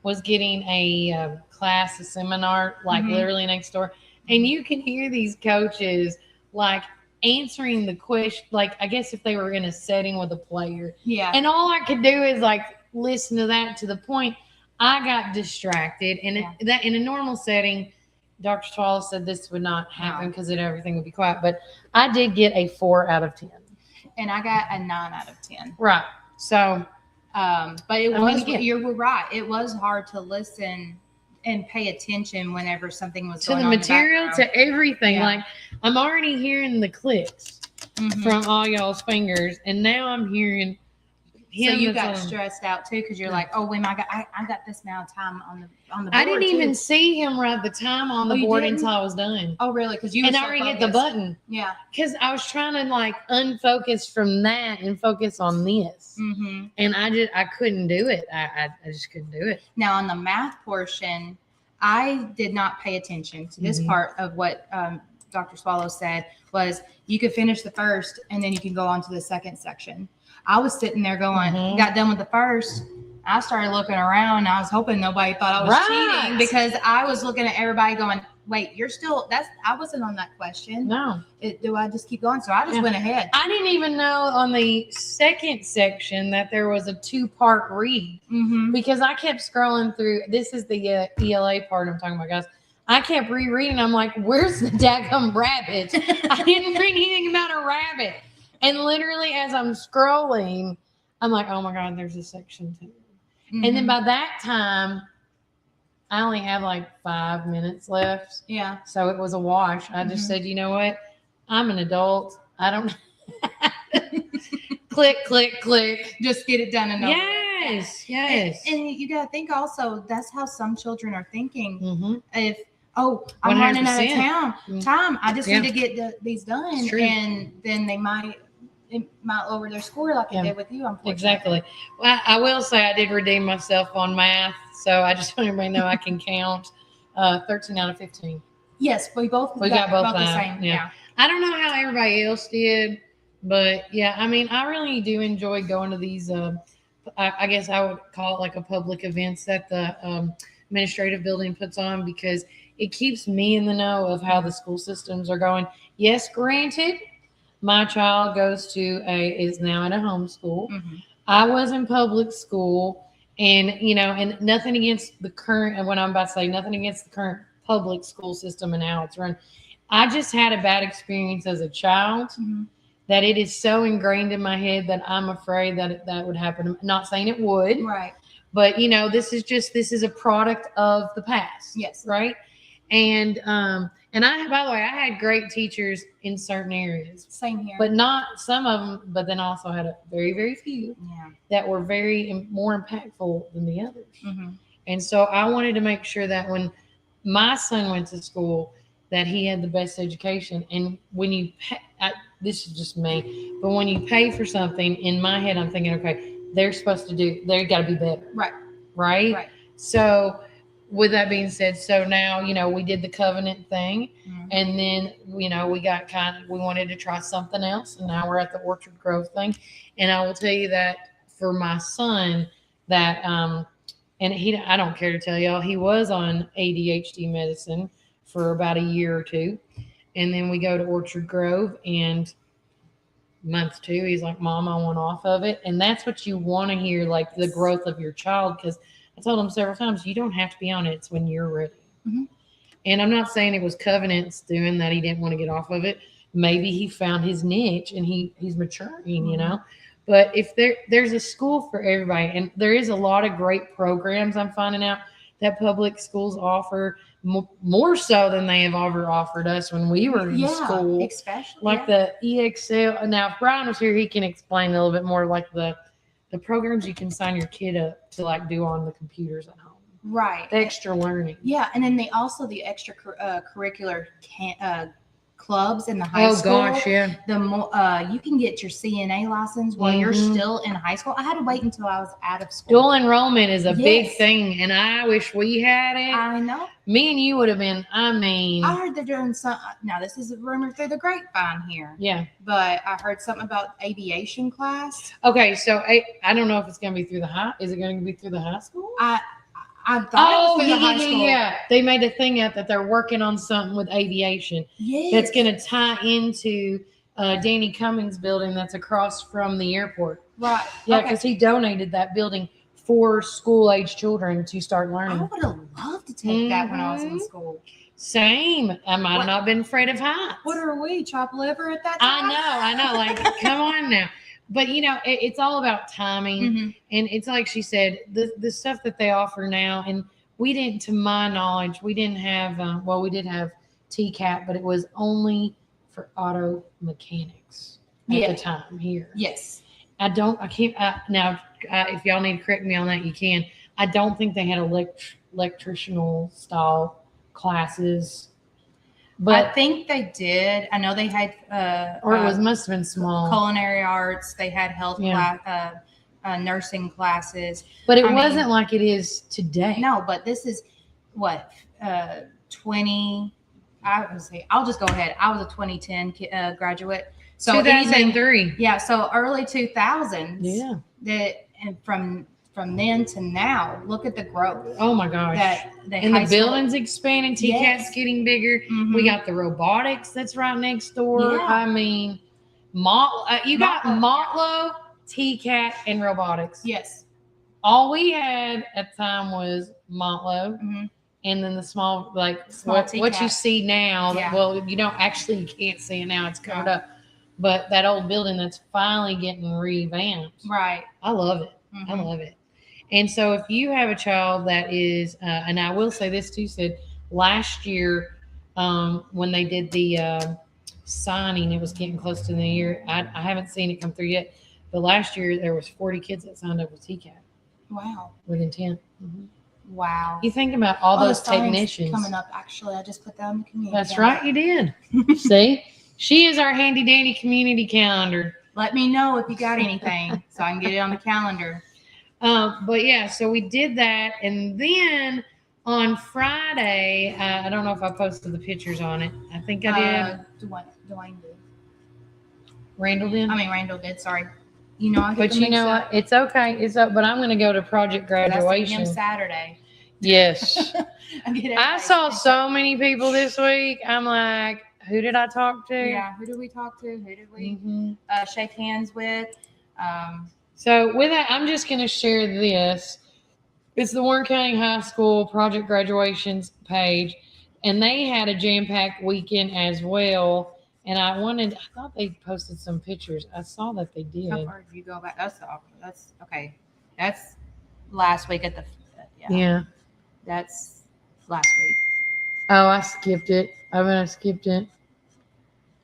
was getting a class, a seminar, like literally next door. And you can hear these coaches like answering the question, like I guess if they were in a setting with a player. Yeah. And all I could do is like listen to that to the point I got distracted. And that in a normal setting, Dr. Swallow said this would not happen because everything would be quiet. But I did get a 4 out of 10. and I got a 9 out of 10. Right. So, but it was, you were right. It was hard to listen and pay attention whenever something was to going the on material, in the background. to everything. Yeah. Like, I'm already hearing the clicks from all y'all's fingers, and now I'm hearing him. So you got stressed out too because you're like, oh wait, I got this amount of time on the board. I didn't even see him write the time on the board until I was done. Oh really? Because you and I already hit the button. Yeah. Because I was trying to like unfocus from that and focus on this, and I couldn't do it. I just couldn't do it. Now on the math portion, I did not pay attention to this part of what Dr. Swallow said was you could finish the first and then you can go on to the second section. I was sitting there going, got done with the first. I started looking around. I was hoping nobody thought I was cheating because I was looking at everybody going, wait, you're still, I wasn't on that question. No. Do I just keep going? So I just went ahead. I didn't even know on the second section that there was a 2-part read because I kept scrolling through. This is the ELA part I'm talking about, guys. I kept rereading. I'm like, where's the daggum rabbit? I didn't read anything about a rabbit. And literally as I'm scrolling, I'm like, oh my God, there's a section 2. And then by that time, I only have like 5 minutes left. Yeah. So it was a wash. I just said, you know what? I'm an adult. I don't click, click, click. Just get it done enough. Yes. Yes. And you got to think also, that's how some children are thinking. If, I'm 100%. running out of time. I just need to get these done. And then it might lower their score like it did with you, unfortunately. Exactly. Well, I will say I did redeem myself on math. So I just want everybody to know I can count 13 out of 15. Yes, we got both the same. Yeah. I don't know how everybody else did, but yeah, I mean, I really do enjoy going to these, I guess I would call it like a public events that the administrative building puts on because it keeps me in the know of how the school systems are going. Yes, granted, my child is now at a homeschool. I was in public school, and and nothing against the current, and what I'm about to say, nothing against the current public school system and how it's run. I just had a bad experience as a child that it is so ingrained in my head that I'm afraid that that would happen. I'm not saying it would, right? But this is a product of the past. Yes, right. And by the way, I had great teachers in certain areas. Same here. But not some of them, but then also had a very, very few that were more impactful than the others. And so I wanted to make sure that when my son went to school, that he had the best education. And when you pay, this is just me, but when you pay for something, in my head, I'm thinking, okay, they got to be better. Right. So with that being said, so now, we did the covenant thing and then, we got we wanted to try something else. And now we're at the Orchard Grove thing. And I will tell you that for my son that, and I don't care to tell y'all, he was on ADHD medicine for about a year or 2. And then we go to Orchard Grove and month 2, he's like, Mom, I want off of it. And that's what you want to hear, like the growth of your child. Because I told him several times, you don't have to be on it. It's when you're ready. And I'm not saying it was covenants doing that. He didn't want to get off of it. Maybe he found his niche and he's maturing, But if there's a school for everybody, and there is a lot of great programs I'm finding out that public schools offer more so than they have ever offered us when we were in school. Especially like the EXL. Now, if Brian was here, he can explain a little bit more like the programs you can sign your kid up to like do on the computers at home. Right. The extra learning. Yeah. And then the extra curricular clubs in the high school. Oh gosh, yeah. The more you can get your CNA license while you're still in high school. I had to wait until I was out of school. Dual enrollment is a big thing, and I wish we had it. I know. Me and you would have been. I heard they're doing some. Now this is a rumor through the grapevine here. Yeah. But I heard something about aviation class. Okay, so I don't know if it's going to be through the high. Is it going to be through the high school? I thought it was through the high school. Yeah. They made a thing out that they're working on something with aviation. Yes. That's going to tie into Danny Cummings' building that's across from the airport. Right. Yeah, because he donated that building for school-age children to start learning. I would have loved to take that when I was in school. Same. I might have not been afraid of heights. What are we, chopped liver at that time? I know. Like, come on now. But it's all about timing, and it's like she said, the stuff that they offer now. And we didn't, to my knowledge, we didn't have. We did have TCAP, but it was only for auto mechanics at the time here. Yes. I can't. Now, if y'all need to correct me on that, you can. I don't think they had electrical style classes. But I think they did. I know they had, or it must have been small. Culinary arts. They had health class, nursing classes. But it wasn't like it is today. No, but this is what 20. I'll just go ahead. I was a 2010 graduate. So 2003. Yeah. So early 2000s. Yeah. And from then to now, look at the growth. Oh my gosh. And the building's expanding. TCAT's getting bigger. We got the robotics that's right next door. Yeah. I mean, you got Motlow, TCAT, and robotics. Yes. All we had at the time was Motlow. And then the small what you see now. Yeah. Well, you can't see it now. It's covered up. But that old building that's finally getting revamped. Right. I love it. I love it. And so if you have a child that is, and I will say this too, Sid, last year when they did the signing, it was getting close to the year. I haven't seen it come through yet. But last year there was 40 kids that signed up with TCAT. Wow. With intent. Wow. You think about all those technicians. Coming up, actually. I just put that on the community. That's right, you did. See? She is our handy dandy community calendar. Let me know if you got anything so I can get it on the calendar. But yeah, so we did that. And then on Friday, I don't know if I posted the pictures on it. I think I did. Dwayne did. Randall did? Randall did. Sorry. I but you know what? It's okay. It's up. But I'm going to go to project graduation. That's Saturday. Yes. I saw so many people this week. I'm like, who did I talk to? Yeah. Who did we talk to? Who did we shake hands with? So with that, I'm just going to share this. It's the Warren County High School project graduations page, and they had a jam-packed weekend as well. And I thought they posted some pictures. I saw that they did. How far did you go back? That's okay. That's last week at the yeah. That's last week. Oh, I skipped it. I skipped it.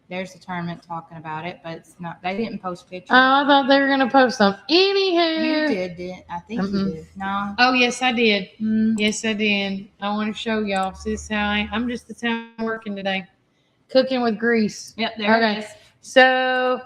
There's the tournament talking about it, but it's not. They didn't post pictures. Oh, I thought they were going to post some. Anywho, you didn't. I think you did. No. Oh, yes, I did. Yes, I did. I want to show y'all. See, this how I'm just the time working today. Cooking with grease. Yep, there it is. So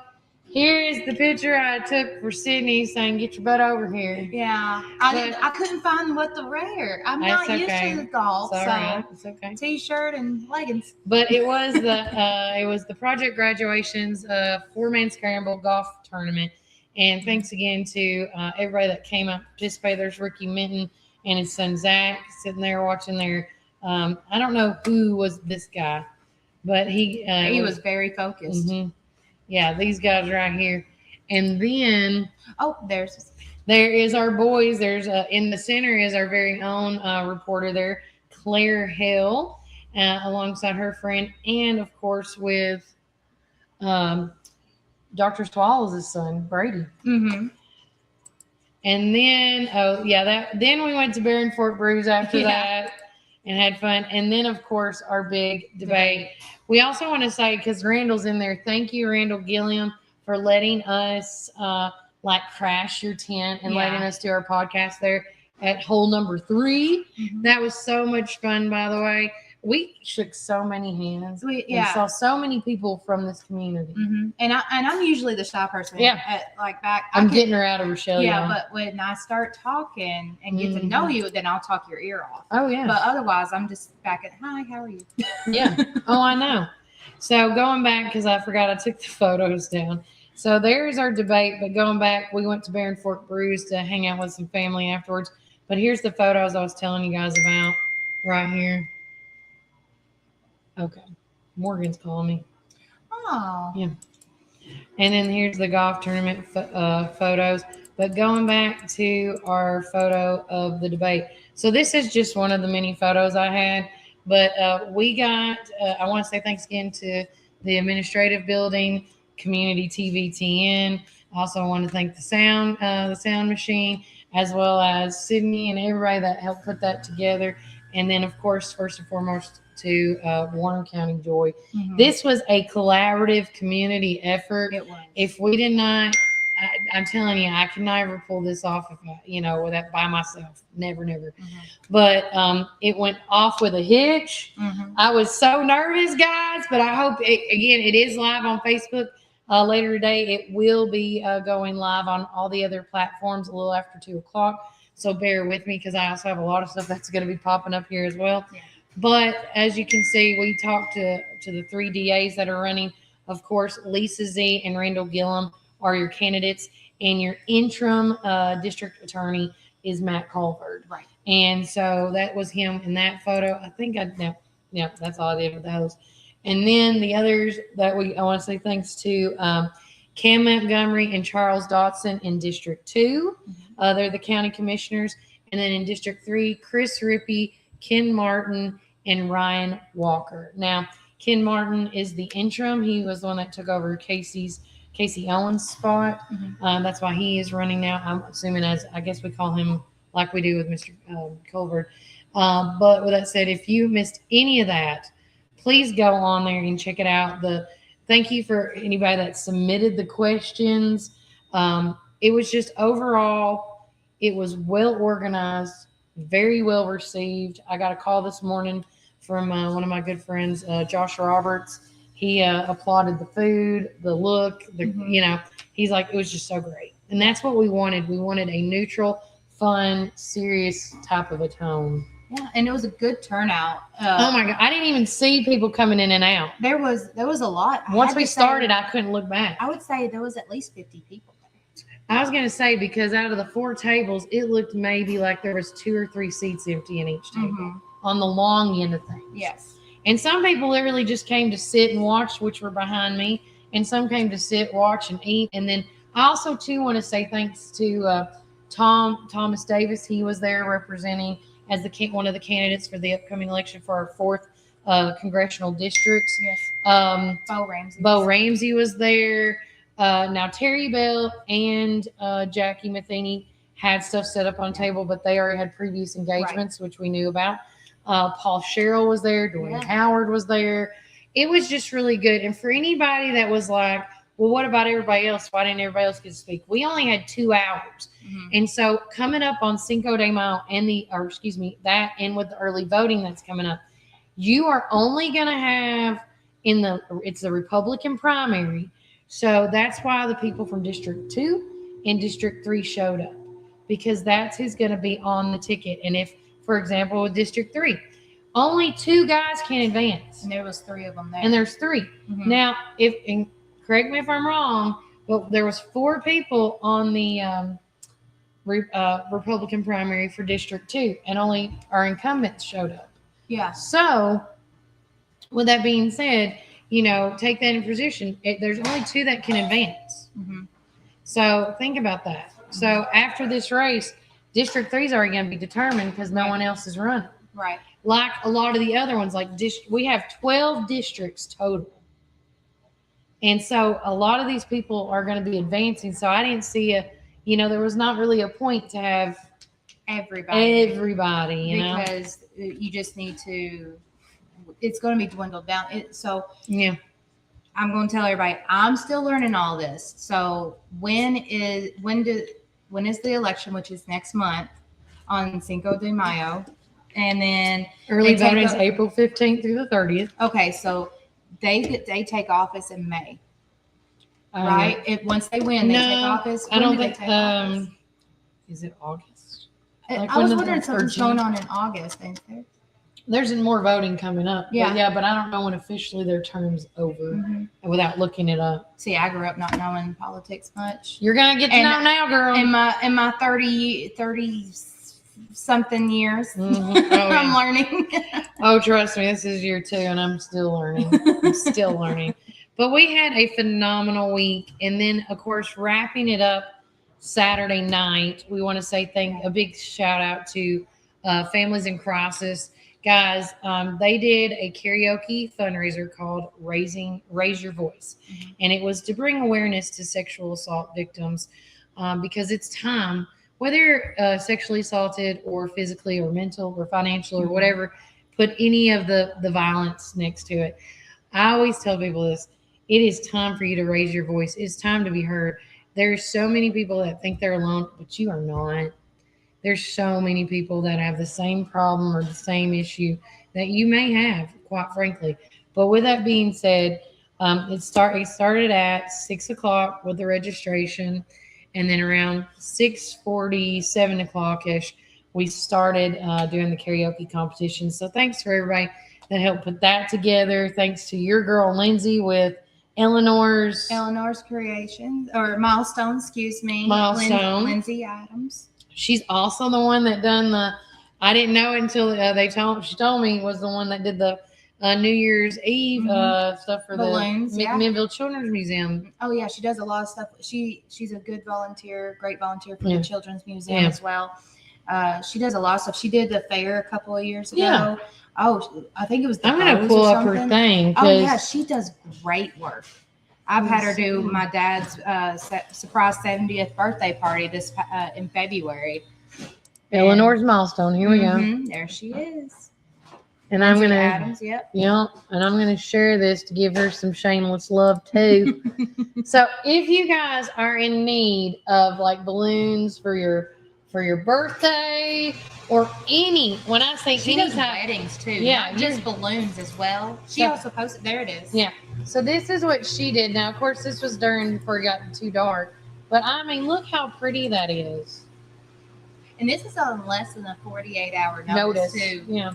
here is the picture I took for Sydney saying, "Get your butt over here." Yeah, I couldn't find what to wear. I'm not used to the golf, so it's okay. T-shirt and leggings. But it was the project graduations 4-man scramble golf tournament, and thanks again to everybody that came out to participate. There's Ricky Minton and his son Zach sitting there watching their. I don't know who was this guy. But he was very focused. Yeah, these guys right here. And then there is our boys. There's in the center is our very own reporter there, Claire Hill, alongside her friend, and of course with Dr. Swallows' son, Brady. Mm-hmm. And then then we went to Barron Fort Brews after that. And had fun. And then, of course, our big debate. We also want to say, because Randall's in there, thank you, Randall Gilliam, for letting us crash your tent and letting us do our podcast there at hole number 3. That was so much fun, by the way. We shook so many hands. And saw so many people from this community. And I'm usually the shy person. Yeah. Back. I'm getting her out of her shell. Yeah, but when I start talking and get to know you, then I'll talk your ear off. Oh, yeah. But otherwise, I'm just back at, hi, how are you? Yeah. Oh, I know. So going back, because I forgot I took the photos down. So there's our debate. But going back, we went to Barron Fort Brews to hang out with some family afterwards. But here's the photos I was telling you guys about right here. Okay. Morgan's calling me. Oh. Yeah. And then here's the golf tournament photos. But going back to our photo of the debate. So this is just one of the many photos I had. But we got, I want to say thanks again to the administrative building, community TVTN. Also, I want to thank the sound machine, as well as Sydney and everybody that helped put that together. And then, of course, first and foremost, to Warren County Joy. Mhm. This was a collaborative community effort. It was. If we did not, I'm telling you, I could never pull this off if with that by myself. Never. But it went off with a hitch. I was so nervous, guys, but I hope it is live on Facebook later today. It will be going live on all the other platforms a little after 2:00. So bear with me because I also have a lot of stuff that's going to be popping up here as well. Yeah. But as you can see, we talked to the 3 DAs that are running. Of course, Lisa Z and Randall Gillum are your candidates, and your interim district attorney is Matt Colford. Right. And so that was him in that photo. I think that's all I did with those. And then the others that I want to say thanks to Cam Montgomery and Charles Dotson in District 2. They're the county commissioners. And then in District 3, Chris Rippey, Ken Martin, and Ryan Walker. Now, Ken Martin is the interim. He was the one that took over Casey Owens' spot. That's why he is running now. I'm assuming I guess we call him like we do with Mr. Colbert. But with that said, if you missed any of that, please go on there and check it out. Thank you for anybody that submitted the questions. It was just overall, it was well organized, very well received. I got a call this morning from one of my good friends, Josh Roberts. He applauded the food, the look, he's like, it was just so great. And that's what we wanted. We wanted a neutral, fun, serious type of a tone. Yeah, and it was a good turnout. Oh my God. I didn't even see people coming in and out. There was a lot. Once we started, I couldn't look back. I would say there was at least 50 people there. I was going to say, because out of the 4 tables, it looked maybe like there was 2 or 3 seats empty in each table on the long end of things. Yes. And some people literally just came to sit and watch, which were behind me. And some came to sit, watch, and eat. And then I also, too, want to say thanks to Thomas Davis. He was there representing as one of the candidates for the upcoming election for our 4th congressional district. Yes. Bo Ramsey was there. Now, Terry Bell and Jackie Matheny had stuff set up on table, but they already had previous engagements, which we knew about. Paul Sherrill was there. Dwayne Howard was there. It was just really good. And for anybody that was like, well, what about everybody else? Why didn't everybody else get to speak? We only had 2 hours. And so coming up on Cinco de Mayo and with the early voting that's coming up, you are only going to have it's the Republican primary. So that's why the people from District 2 and District 3 showed up, because that's who's going to be on the ticket. And if, for example, with District 3, only 2 guys can advance. And there was 3 of them there. And there's 3. Now, correct me if I'm wrong, but there was 4 people on the Republican primary for District 2, and only our incumbents showed up. Yeah. So, with that being said, take that in position. There's only 2 that can advance. So think about that. So after this race, District 3 is already going to be determined because no one else is running. Right. Like a lot of the other ones, we have 12 districts total. And so a lot of these people are going to be advancing. So I didn't see there was not really a point to have everybody, because you just need to, it's going to be dwindled down. Yeah. I'm going to tell everybody, I'm still learning all this. So when is the election, which is next month on Cinco de Mayo, and then early voting is April 15th through the 30th. Okay, so they take office in May, right? Once they win, they take office. I don't think. Is it August? I was wondering something's going on in August, ain't there? There's more voting coming up. Yeah. But I don't know when officially their term's over without looking it up. See, I grew up not knowing politics much. You're going to get to know now, girl. In my 30 something years, Oh, yeah. I'm learning. Oh, trust me, this is year 2 and I'm still learning. But we had a phenomenal week. And then, of course, wrapping it up Saturday night, we want to say a big shout out to Families in Crisis. Guys, they did a karaoke fundraiser called Raise Your Voice. And it was to bring awareness to sexual assault victims because it's time, whether sexually assaulted or physically or mental or financial or whatever, put any of the violence next to it. I always tell people this. It is time for you to raise your voice. It's time to be heard. There's so many people that think they're alone, but you are not. There's so many people that have the same problem or the same issue that you may have, quite frankly. But with that being said, it started at 6 o'clock with the registration, and then around 6:40, 7 o'clock ish, we started doing the karaoke competition. So thanks for everybody that helped put that together. Thanks to your girl Lindsay with Eleanor's Creations or Milestone, excuse me. Milestone. Lindsay Adams. She's also the one that done the. I didn't know until she told me was the one that did the New Year's Eve stuff for Balloons, the McMinnville Children's Museum. Oh yeah, she does a lot of stuff. She's a good volunteer, great volunteer for the Children's Museum as well. She does a lot of stuff. She did the fair a couple of years ago. Yeah. Oh, I think it was. I'm gonna pull up her thing. Oh yeah, she does great work. I've had her do my dad's surprise 70th birthday party in February. Eleanor's Milestone. Here we go. There she is. And I'm gonna Adams, yep. Yeah, and I'm gonna share this to give her some shameless love too. So if you guys are in need of like balloons for your birthday or when I say she any does type, weddings too. Yeah, not just balloons as well. She also posted. There it is. Yeah. So this is what she did. Now, of course, this was before it got too dark. But I mean, look how pretty that is. And this is on less than a 48-hour notice too. Yeah.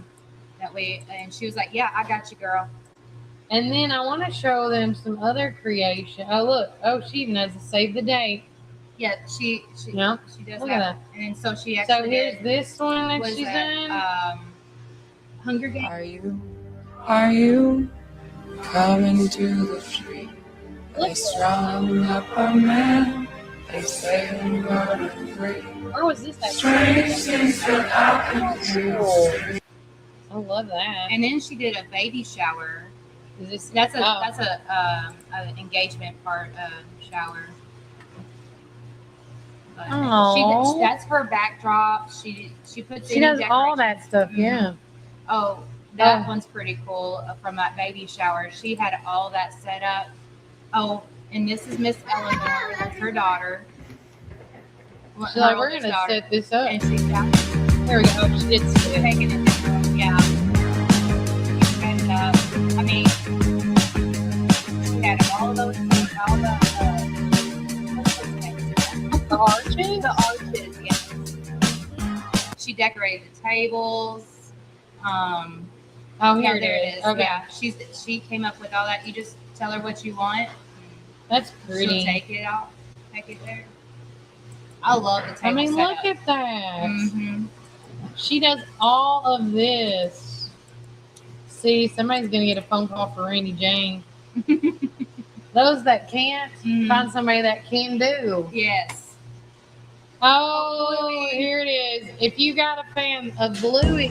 And she was like, "Yeah, I got you, girl." And then I want to show them some other creation. Oh, look. Oh, she even has to save the date. Yeah, she does Look have at that. And so she actually So here's this one that she's done. Hunger Games. Are you coming to the tree? They strung up a man. They say I'm gonna free. Or was this that? Strange things that happen. I love that. And then she did a baby shower. That's a engagement part shower. Aww. That's her backdrop. She puts. She does all that stuff. Yeah. Oh, that one's pretty cool from that baby shower. She had all that set up. Oh, and this is Miss Eleanor with her daughter. She's like, we're gonna set this up. And she's got. There we go. She did taking it down. Yeah. And I mean, she had all those, all the arches. The arches, yes. She decorated the tables. Oh, here there it is. Okay. Yeah, she came up with all that. You just tell her what you want. That's pretty. She'll take it off. Take it there. I love the table. I mean, setup. look at that. Mm-hmm. She does all of this. See, somebody's gonna get a phone call for Randy Jane. Those that can't, find somebody that can do. Yes. Oh, here it is. If you got a fan of Bluey,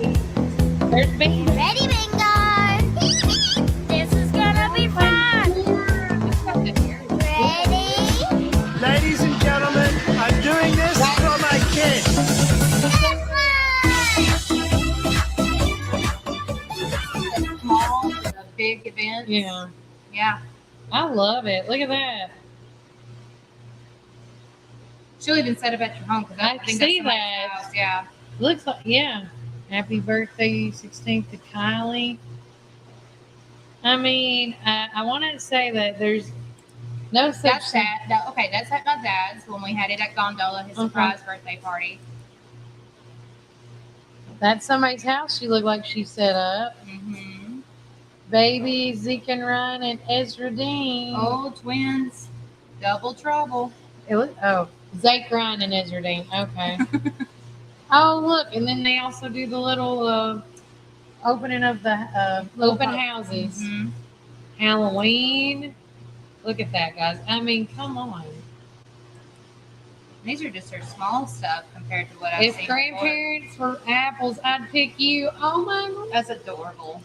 there's Bingo. Ready, Bingo? This is gonna be fun. Ready? Ladies and gentlemen, I'm doing this for my kids. Small, big events. Yeah. Yeah. I love it. Look at that. She'll even set up at your home because I think see that's that. house. Yeah. Looks like, yeah. Happy birthday, 16th to Kylie. I mean, I want to say that there's no such That's that. Okay, that's at my dad's when we had it at Gondola, his surprise birthday party. That's somebody's house she looked like she set up. Mm-hmm. Baby, Zeke and Ryan and Ezra Dean. Oh, twins. Double trouble. Zeke, Ryan, and Ezra Dean. Okay. Oh, look. And then they also do the little opening of the open houses. Mm-hmm. Halloween. Look at that, guys. I mean, come on. These are just her small stuff compared to what I've If seen grandparents were apples, I'd pick you. Oh my God. That's adorable.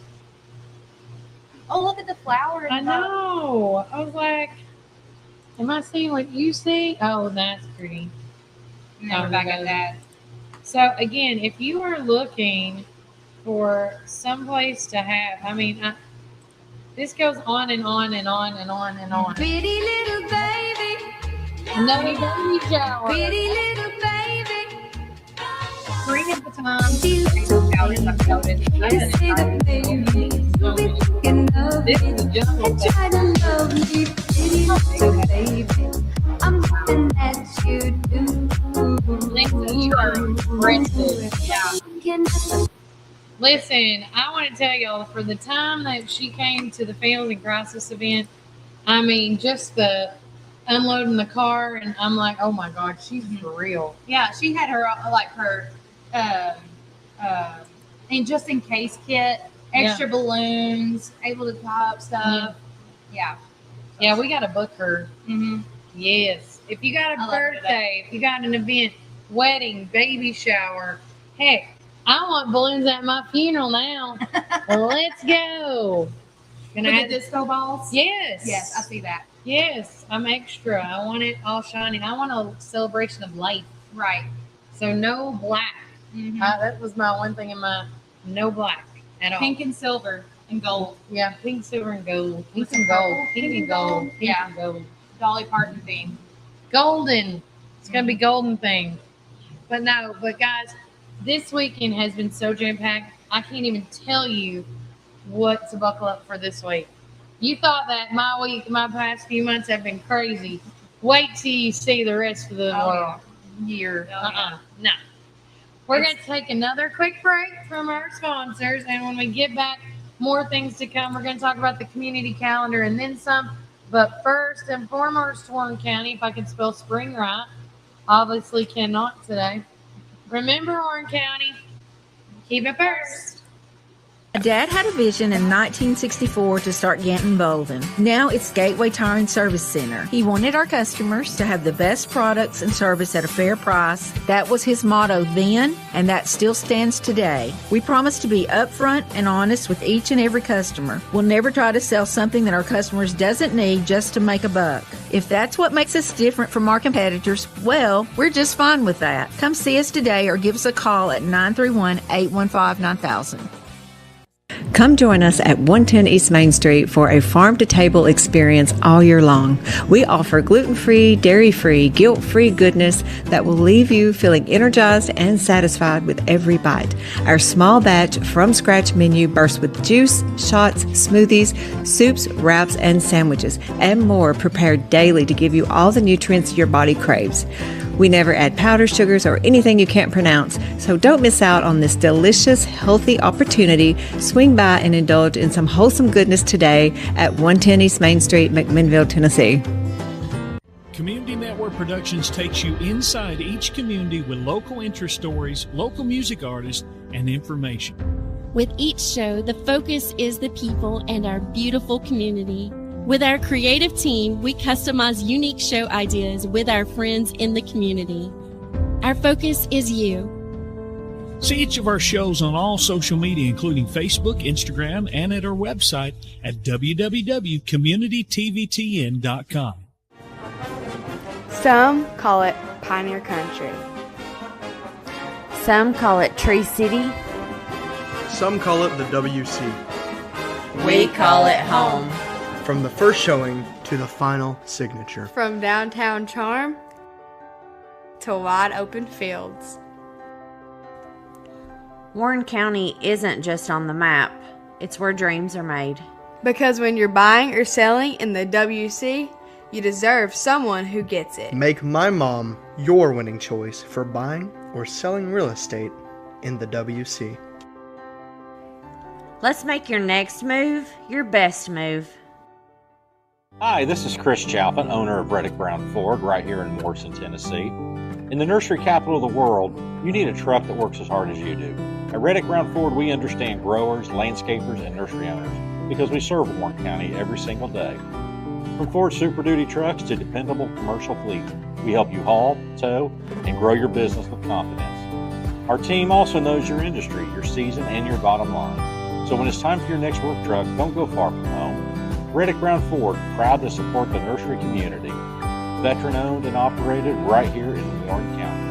Oh, look at the flower. I know. I was like, am I seeing what you see? Oh, that's pretty. Never back at that. So again, if you are looking for someplace to have, I mean, this goes on and on and on and on and on. Pretty little baby. Another baby shower. Pretty little baby. Spring at the time. Baby showers, I've noticed. This is the jungle thing. Try to love me, pretty little baby. I'm looking at you too. You are impressive. Yeah. Listen, I want to tell y'all, for the time that she came to the Families in Crisis event, I mean, just the unloading the car, and I'm like, oh my God, she's for real. Yeah, she had her and just in case kit, extra balloons, able to pop stuff. Yeah. Yeah, we got to book her. Mm-hmm. Yes. If you got a birthday, if you got an event, wedding, baby shower, heck, I want balloons at my funeral now. Let's go. With the disco balls? Yes. Yes, I see that. Yes, I'm extra. I want it all shining. I want a celebration of life. Right. So no black. Mm-hmm. That was my one thing in my no black at all. Pink and silver and gold. Yeah, pink, silver, and gold. Pink and gold. Pink and gold. Pink and gold. Dolly Parton theme. Golden. It's going to be golden thing. But guys, this weekend has been so jam-packed. I can't even tell you what to buckle up for this week. You thought that my past few months have been crazy. Wait till you see the rest of the year. No. We're going to take another quick break from our sponsors, and when we get back, more things to come. We're going to talk about the community calendar and then some. But first and foremost, Warren County, if I can spell spring right, obviously cannot today. Remember, Warren County, keep it first. Dad had a vision in 1964 to start Ganton Bolden. Now it's Gateway Tire and Service Center. He wanted our customers to have the best products and service at a fair price. That was his motto then, and that still stands today. We promise to be upfront and honest with each and every customer. We'll never try to sell something that our customers doesn't need just to make a buck. If that's what makes us different from our competitors, well, we're just fine with that. Come see us today or give us a call at 931-815-9000. Come join us at 110 East Main Street for a farm-to-table experience all year long. We offer gluten-free, dairy-free, guilt-free goodness that will leave you feeling energized and satisfied with every bite. Our small batch from-scratch menu bursts with juice, shots, smoothies, soups, wraps, and sandwiches, and more prepared daily to give you all the nutrients your body craves. We never add powder sugars or anything you can't pronounce, so don't miss out on this delicious, healthy opportunity. Swing by and indulge in some wholesome goodness today at 110 East Main Street, McMinnville, Tennessee. Community Network Productions takes you inside each community with local interest stories, local music artists, and information. With each show, the focus is the people and our beautiful community. With our creative team, we customize unique show ideas with our friends in the community. Our focus is you. See each of our shows on all social media, including Facebook, Instagram, and at our website at www.communitytvtn.com. Some call it Pioneer Country. Some call it Tree City. Some call it the WC. We call it home. From the first showing to the final signature. From downtown charm to wide open fields. Warren County isn't just on the map, it's where dreams are made. Because when you're buying or selling in the WC, you deserve someone who gets it. Make my mom your winning choice for buying or selling real estate in the WC. Let's make your next move your best move. Hi, this is Chris Chalpin, owner of Reddick Brown Ford right here in Morrison, Tennessee. In the nursery capital of the world, you need a truck that works as hard as you do. At Reddick Brown Ford, we understand growers, landscapers, and nursery owners because we serve Warren County every single day. From Ford Super Duty trucks to dependable commercial fleet, we help you haul, tow, and grow your business with confidence. Our team also knows your industry, your season, and your bottom line. So when it's time for your next work truck, don't go far from home. Reddick Brown Ford, proud to support the nursery community. Veteran owned and operated right here in Warren County.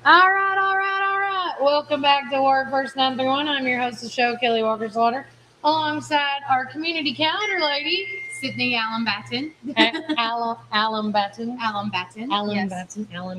All right, all right, all right. Welcome back to Workforce 931. I'm your host of the show, Kelly Walker Slaughter, alongside our community calendar lady, Sydney Allen Batten. Allen Batten. Yes.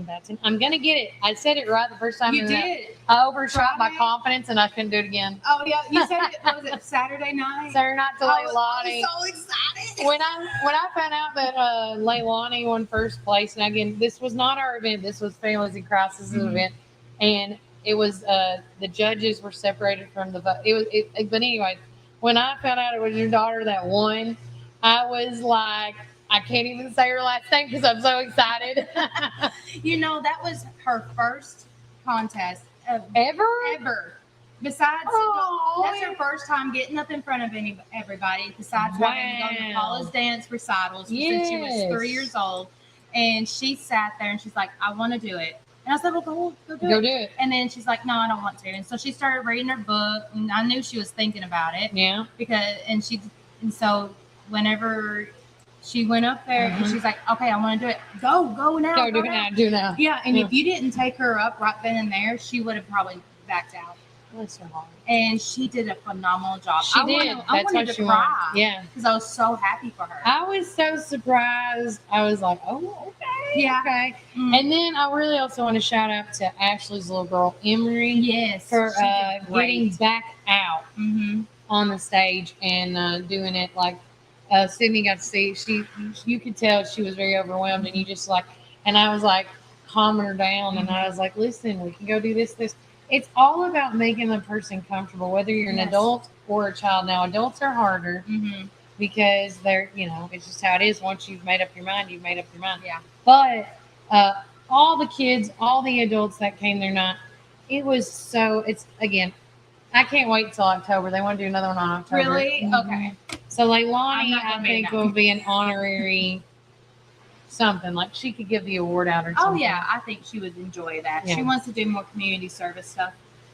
Batten. I'm going to get it. I said it right the first time. You did. I overshot my confidence and I couldn't do it again. Oh, yeah. You said it, what was it, Saturday night? Saturday night to Leilani. I was so excited. When I found out that Leilani won first place, and again, this was not our event. This was Families in Crisis event, and it was the judges were separated from the vote. But anyway, when I found out it was your daughter that won, I was like, I can't even say her last name because I'm so excited. That was her first contest ever. Besides, that's her first time getting up in front of everybody. Besides having to go to Paula's dance recitals since she was 3 years old, and she sat there and she's like, "I want to do it." And I said, "Well, go do it." And then she's like, "No, I don't want to." And so she started reading her book, and I knew she was thinking about it. Yeah. And so whenever she went up there and she's like, "Okay, I want to do it." Go now. Do now. Yeah. And if you didn't take her up right then and there, she would have probably backed out. Bless her heart. And she did a phenomenal job. She did. I That's wanted what to she cry. wanted. Yeah. Because I was so happy for her. I was so surprised. I was like, "Oh, okay." Yeah. Okay. And then I really also want to shout out to Ashley's little girl, Emery. Yes. For she did great. getting back out on the stage and doing it like Sydney got to see. You could tell she was very overwhelmed, and you just like, and I was like calming her down, and I was like, "Listen, we can go do this. It's all about making the person comfortable, whether you're an adult or a child. Now, adults are harder because they're, it's just how it is. Once you've made up your mind, you've made up your mind. Yeah. But all the kids, all the adults that came there night, it was again, I can't wait till October. They want to do another one on October. Really? Okay. So Leilani, I think, will be an honorary something. Like she could give the award out or something. Oh, yeah. I think she would enjoy that. Yeah. She wants to do more community service stuff.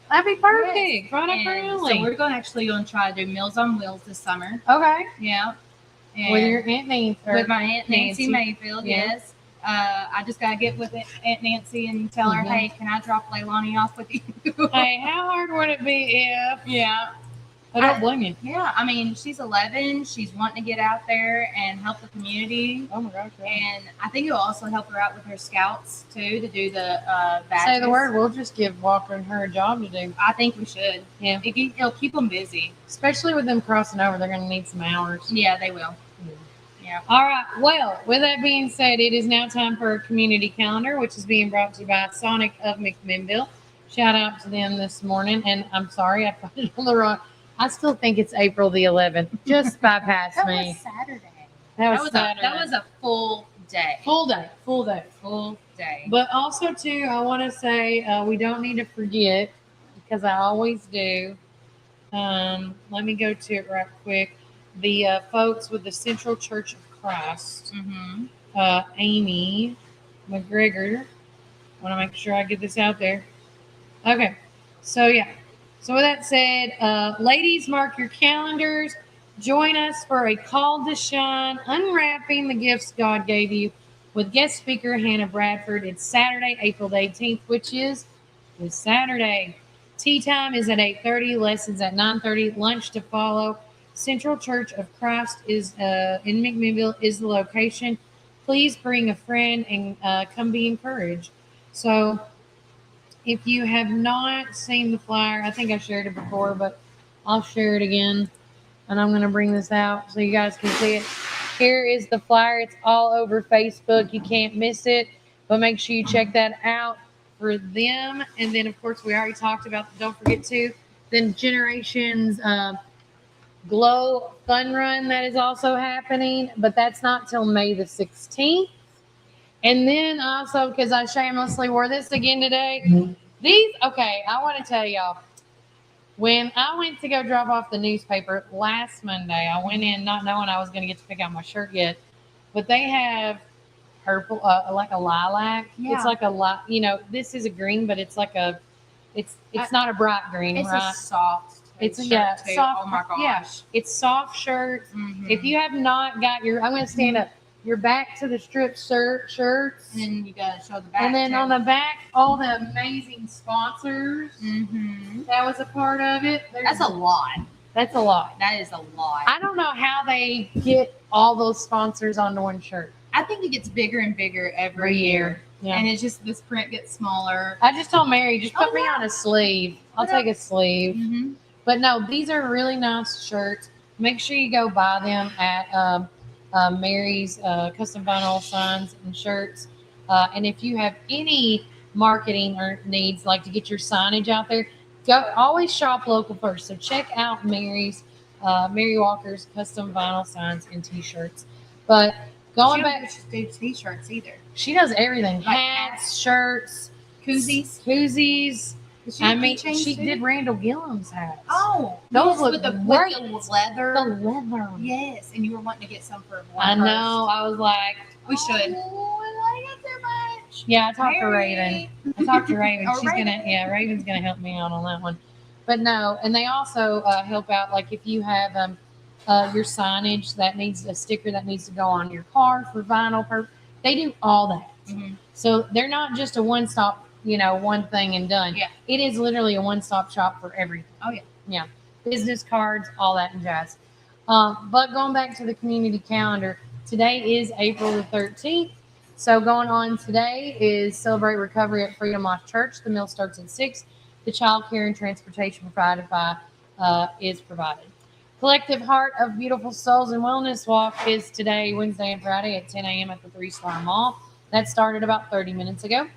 That'd be perfect. Yes. Right up her alley. So we're going to try to do Meals on Wheels this summer. Okay. Yeah. And with your Aunt Nancy. With my Aunt Nancy Mayfield, yes. I just got to get with Aunt Nancy and tell her, "Hey, can I drop Leilani off with you?" Hey, how hard would it be if... Yeah. I don't blame you. Yeah, I mean, she's 11. She's wanting to get out there and help the community. Oh my gosh! Yeah. And I think it will also help her out with her scouts too, to do the badges. Say the word. We'll just give Walker and her a job to do. I think we should. Yeah, it'll keep them busy, especially with them crossing over. They're going to need some hours. Yeah, they will. Yeah. All right. Well, with that being said, it is now time for our community calendar, which is being brought to you by Sonic of McMinnville. Shout out to them this morning, and I'm sorry I put it on the wrong. I still think it's April the 11th. Just bypass that me. Was Saturday. That was Saturday. That was a full day. Full day. Full day. But also, too, I want to say we don't need to forget, because I always do. Let me go to it right quick. The folks with the Central Church of Christ, Amy McGregor. I want to make sure I get this out there. Okay. So, yeah. So with that said, ladies, mark your calendars. Join us for a call to shine, unwrapping the gifts God gave you with guest speaker Hannah Bradford. It's Saturday, April the 18th, which is this Saturday. Tea time is at 8:30, lessons at 9:30, lunch to follow. Central Church of Christ is in McMinnville is the location. Please bring a friend and come be encouraged. So if you have not seen the flyer, I think I shared it before, but I'll share it again. And I'm going to bring this out so you guys can see it. Here is the flyer. It's all over Facebook. You can't miss it. But make sure you check that out for them. And then, of course, we already talked about, don't forget to, then Generations Glow Fun Run that is also happening. But that's not till May the 16th. And then also, because I shamelessly wore this again today, these, okay, I want to tell y'all, when I went to go drop off the newspaper last Monday, I went in not knowing I was going to get to pick out my shirt yet, but they have purple, like a lilac. Yeah. It's like a this is a green, but it's like it's not a bright green, It's right? a soft. It's shirt too. soft. Oh my gosh. Yeah, it's soft shirts. If you have not got your, I'm going to stand up. Your back to the strip shirts, And then you gotta show the back. and then too. on the back, all the amazing sponsors. That was a part of it. That's a lot. That's a lot. That is a lot. I don't know how they get all those sponsors onto one shirt. I think it gets bigger and bigger every year. Yeah. And it's just this print gets smaller. I just told Mary, just put me on a sleeve. I'll take a sleeve. But no, these are really nice shirts. Make sure you go buy them at Mary's Custom Vinyl Signs and Shirts. And if you have any marketing or needs, like to get your signage out there, always shop local first. So check out Mary Walker's Custom Vinyl Signs and T-shirts. But going back, she doesn't just do T-shirts either. she does everything: Like hats, shirts, koozies. She did Randall Gillum's hats. Oh, those yes, look with the great. leather. The leather. Yes, and you were wanting to get some for I know. I was like, we should. yeah, I talked to Raven. I talked to Raven. Oh, Raven's gonna help me out on that one. But no, and they also help out. Like if you have your signage that needs a sticker that needs to go on your car for vinyl, they do all that. So they're not just a one-stop, one thing and done. Yeah. It is literally a one-stop shop for everything. Oh yeah. Yeah. Business cards, all that and jazz. But going back to the community calendar, today is April the 13th. So going on today is Celebrate Recovery at Freedom Life Church. The meal starts at 6. The child care and transportation provided by is provided. Collective Heart of Beautiful Souls and Wellness Walk is today, Wednesday and Friday at 10 a.m. at the 3-Star Mall. That started about 30 minutes ago.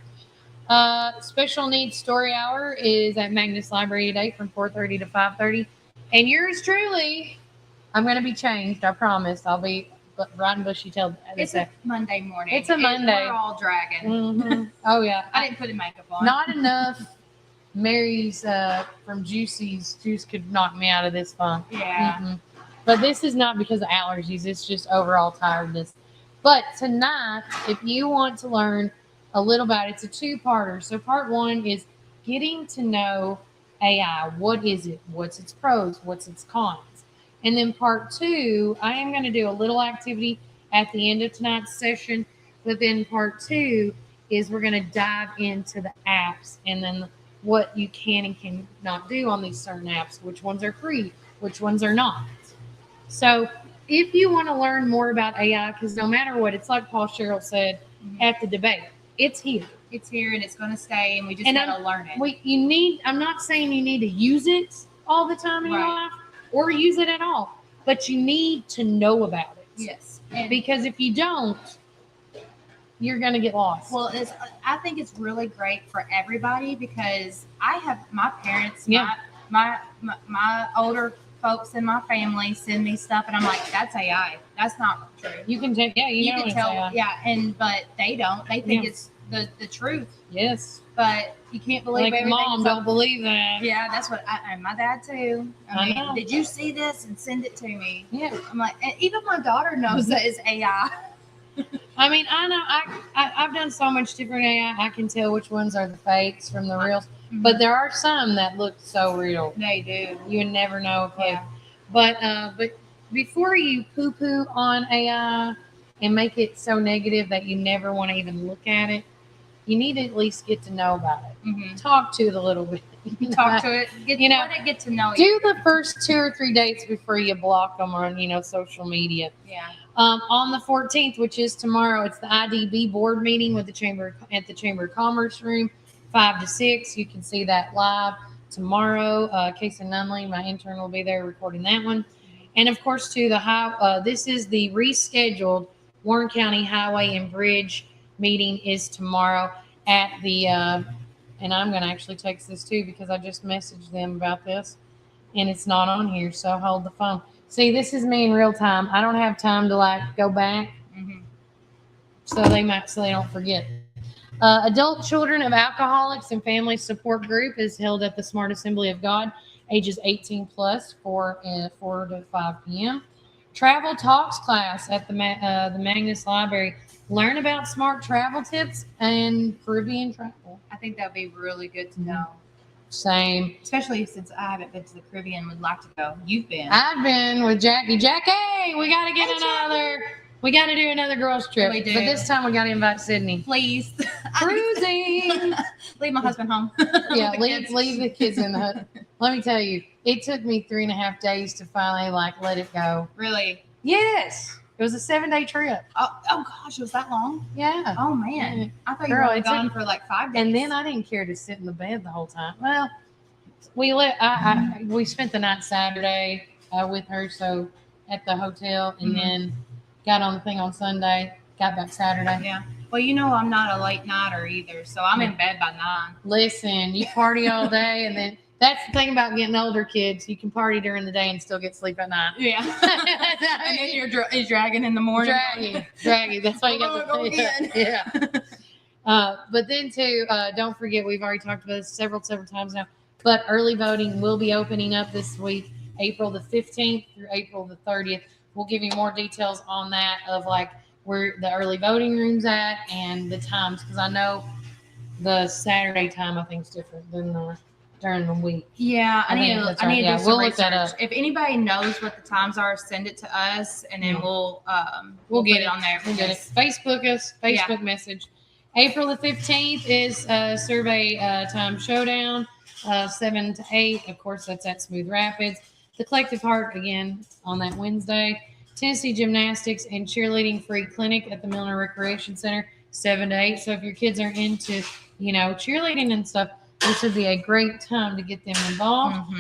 Special Needs Story Hour is at Magnus Library today from 4:30 to 5:30. And yours truly, I'm going to be changed. I promise. I'll be riding bushy tailed. It's a Monday morning. It's a Monday. We're all dragging. Oh yeah. I didn't put the makeup on. Not enough. Mary's from Juicy's juice could knock me out of this funk. Yeah. But this is not because of allergies. It's just overall tiredness. But tonight, if you want to learn a little about it, it's a two-parter. So part one is getting to know AI. What is it? What's its pros? What's its cons? And then part two, I am going to do a little activity at the end of tonight's session. But then part two is we're going to dive into the apps and then what you can and cannot do on these certain apps, which ones are free, which ones are not. So if you want to learn more about AI, because no matter what, it's like Paul Sherrill said at the debate, it's here. It's here and it's going to stay, and we just got to learn it. I'm not saying you need to use it all the time in your life or use it at all, but you need to know about it. Yes. Because if you don't, you're going to get lost. Well, I think it's really great for everybody because I have my parents, my older folks in my family send me stuff, and I'm like, that's AI. That's not true. You can tell, you know can tell, AI. But they don't. They think it's the truth. Yes. But you can't believe like everything. Mom, don't believe that. Yeah, that's what and my dad too. I mean, did you see this and send it to me? Yeah. I'm like, and even my daughter knows that it's AI. I mean, I know I've done so much different AI. I can tell which ones are the fakes from the reals, but there are some that look so real. They do. You would never know. Okay, but before you poo-poo on AI and make it so negative that you never want to even look at it, you need to at least get to know about it. Talk to it a little bit. Talk to it. Let it get to know do you. the first 2 or 3 dates before you block them on social media. Yeah. On the 14th, which is tomorrow, it's the IDB board meeting with the Chamber of Commerce room, 5 to 6. You can see that live tomorrow. Casey Nunley, my intern, will be there recording that one. And of course, too, this is the rescheduled Warren County Highway and Bridge meeting is tomorrow at the, and I'm going to actually text this too because I just messaged them about this and it's not on here. So hold the phone. See, this is me in real time. I don't have time to go back. so they don't forget. Adult Children of Alcoholics and Family Support Group is held at the Smart Assembly of God, ages 18 plus, 4 to 5 p.m. Travel Talks class at the Magnus Library. Learn about smart travel tips and Caribbean travel. I think that'd be really good to know. Same. Especially since I haven't been to the Caribbean, would like to go. You've been. I've been with Jackie. Jackie, we got to get another. We got to do another girls trip. We do. But this time we got to invite Sydney. Please. Cruising. Leave my husband home. Yeah, leave the kids in the hut. Let me tell you, it took me 3.5 days to finally let it go. Really? Yes. It was a 7-day trip. Oh gosh, it was that long? Yeah. Oh man. Yeah. I thought you were gone for 5 days. And then I didn't care to sit in the bed the whole time. Well, we spent the night Saturday with her, so at the hotel, and then got on the thing on Sunday, got back Saturday. Yeah. Well, I'm not a late nighter either, so I'm in bed by 9. Listen, you party all day, and then that's the thing about getting older kids. You can party during the day and still get sleep at night. Yeah. And then you're dragging in the morning. Dragging. That's why you got to go again. Yeah. But then too, don't forget, we've already talked about this several times now, but early voting will be opening up this week, April the 15th through April the 30th. We'll give you more details on that of where the early voting room's at and the times, because I know the Saturday time I think is different than during the week. Yeah, I need to do some we'll research. look that up. If anybody knows what the times are, send it to us, and then we'll get put it on there. We'll get it. Facebook message. April the 15th is survey time showdown, 7 to 8. Of course, that's at Smooth Rapids. The Collective Heart again on that Wednesday. Tennessee Gymnastics and Cheerleading Free Clinic at the Milner Recreation Center, 7 to 8. So if your kids are into, cheerleading and stuff, this would be a great time to get them involved.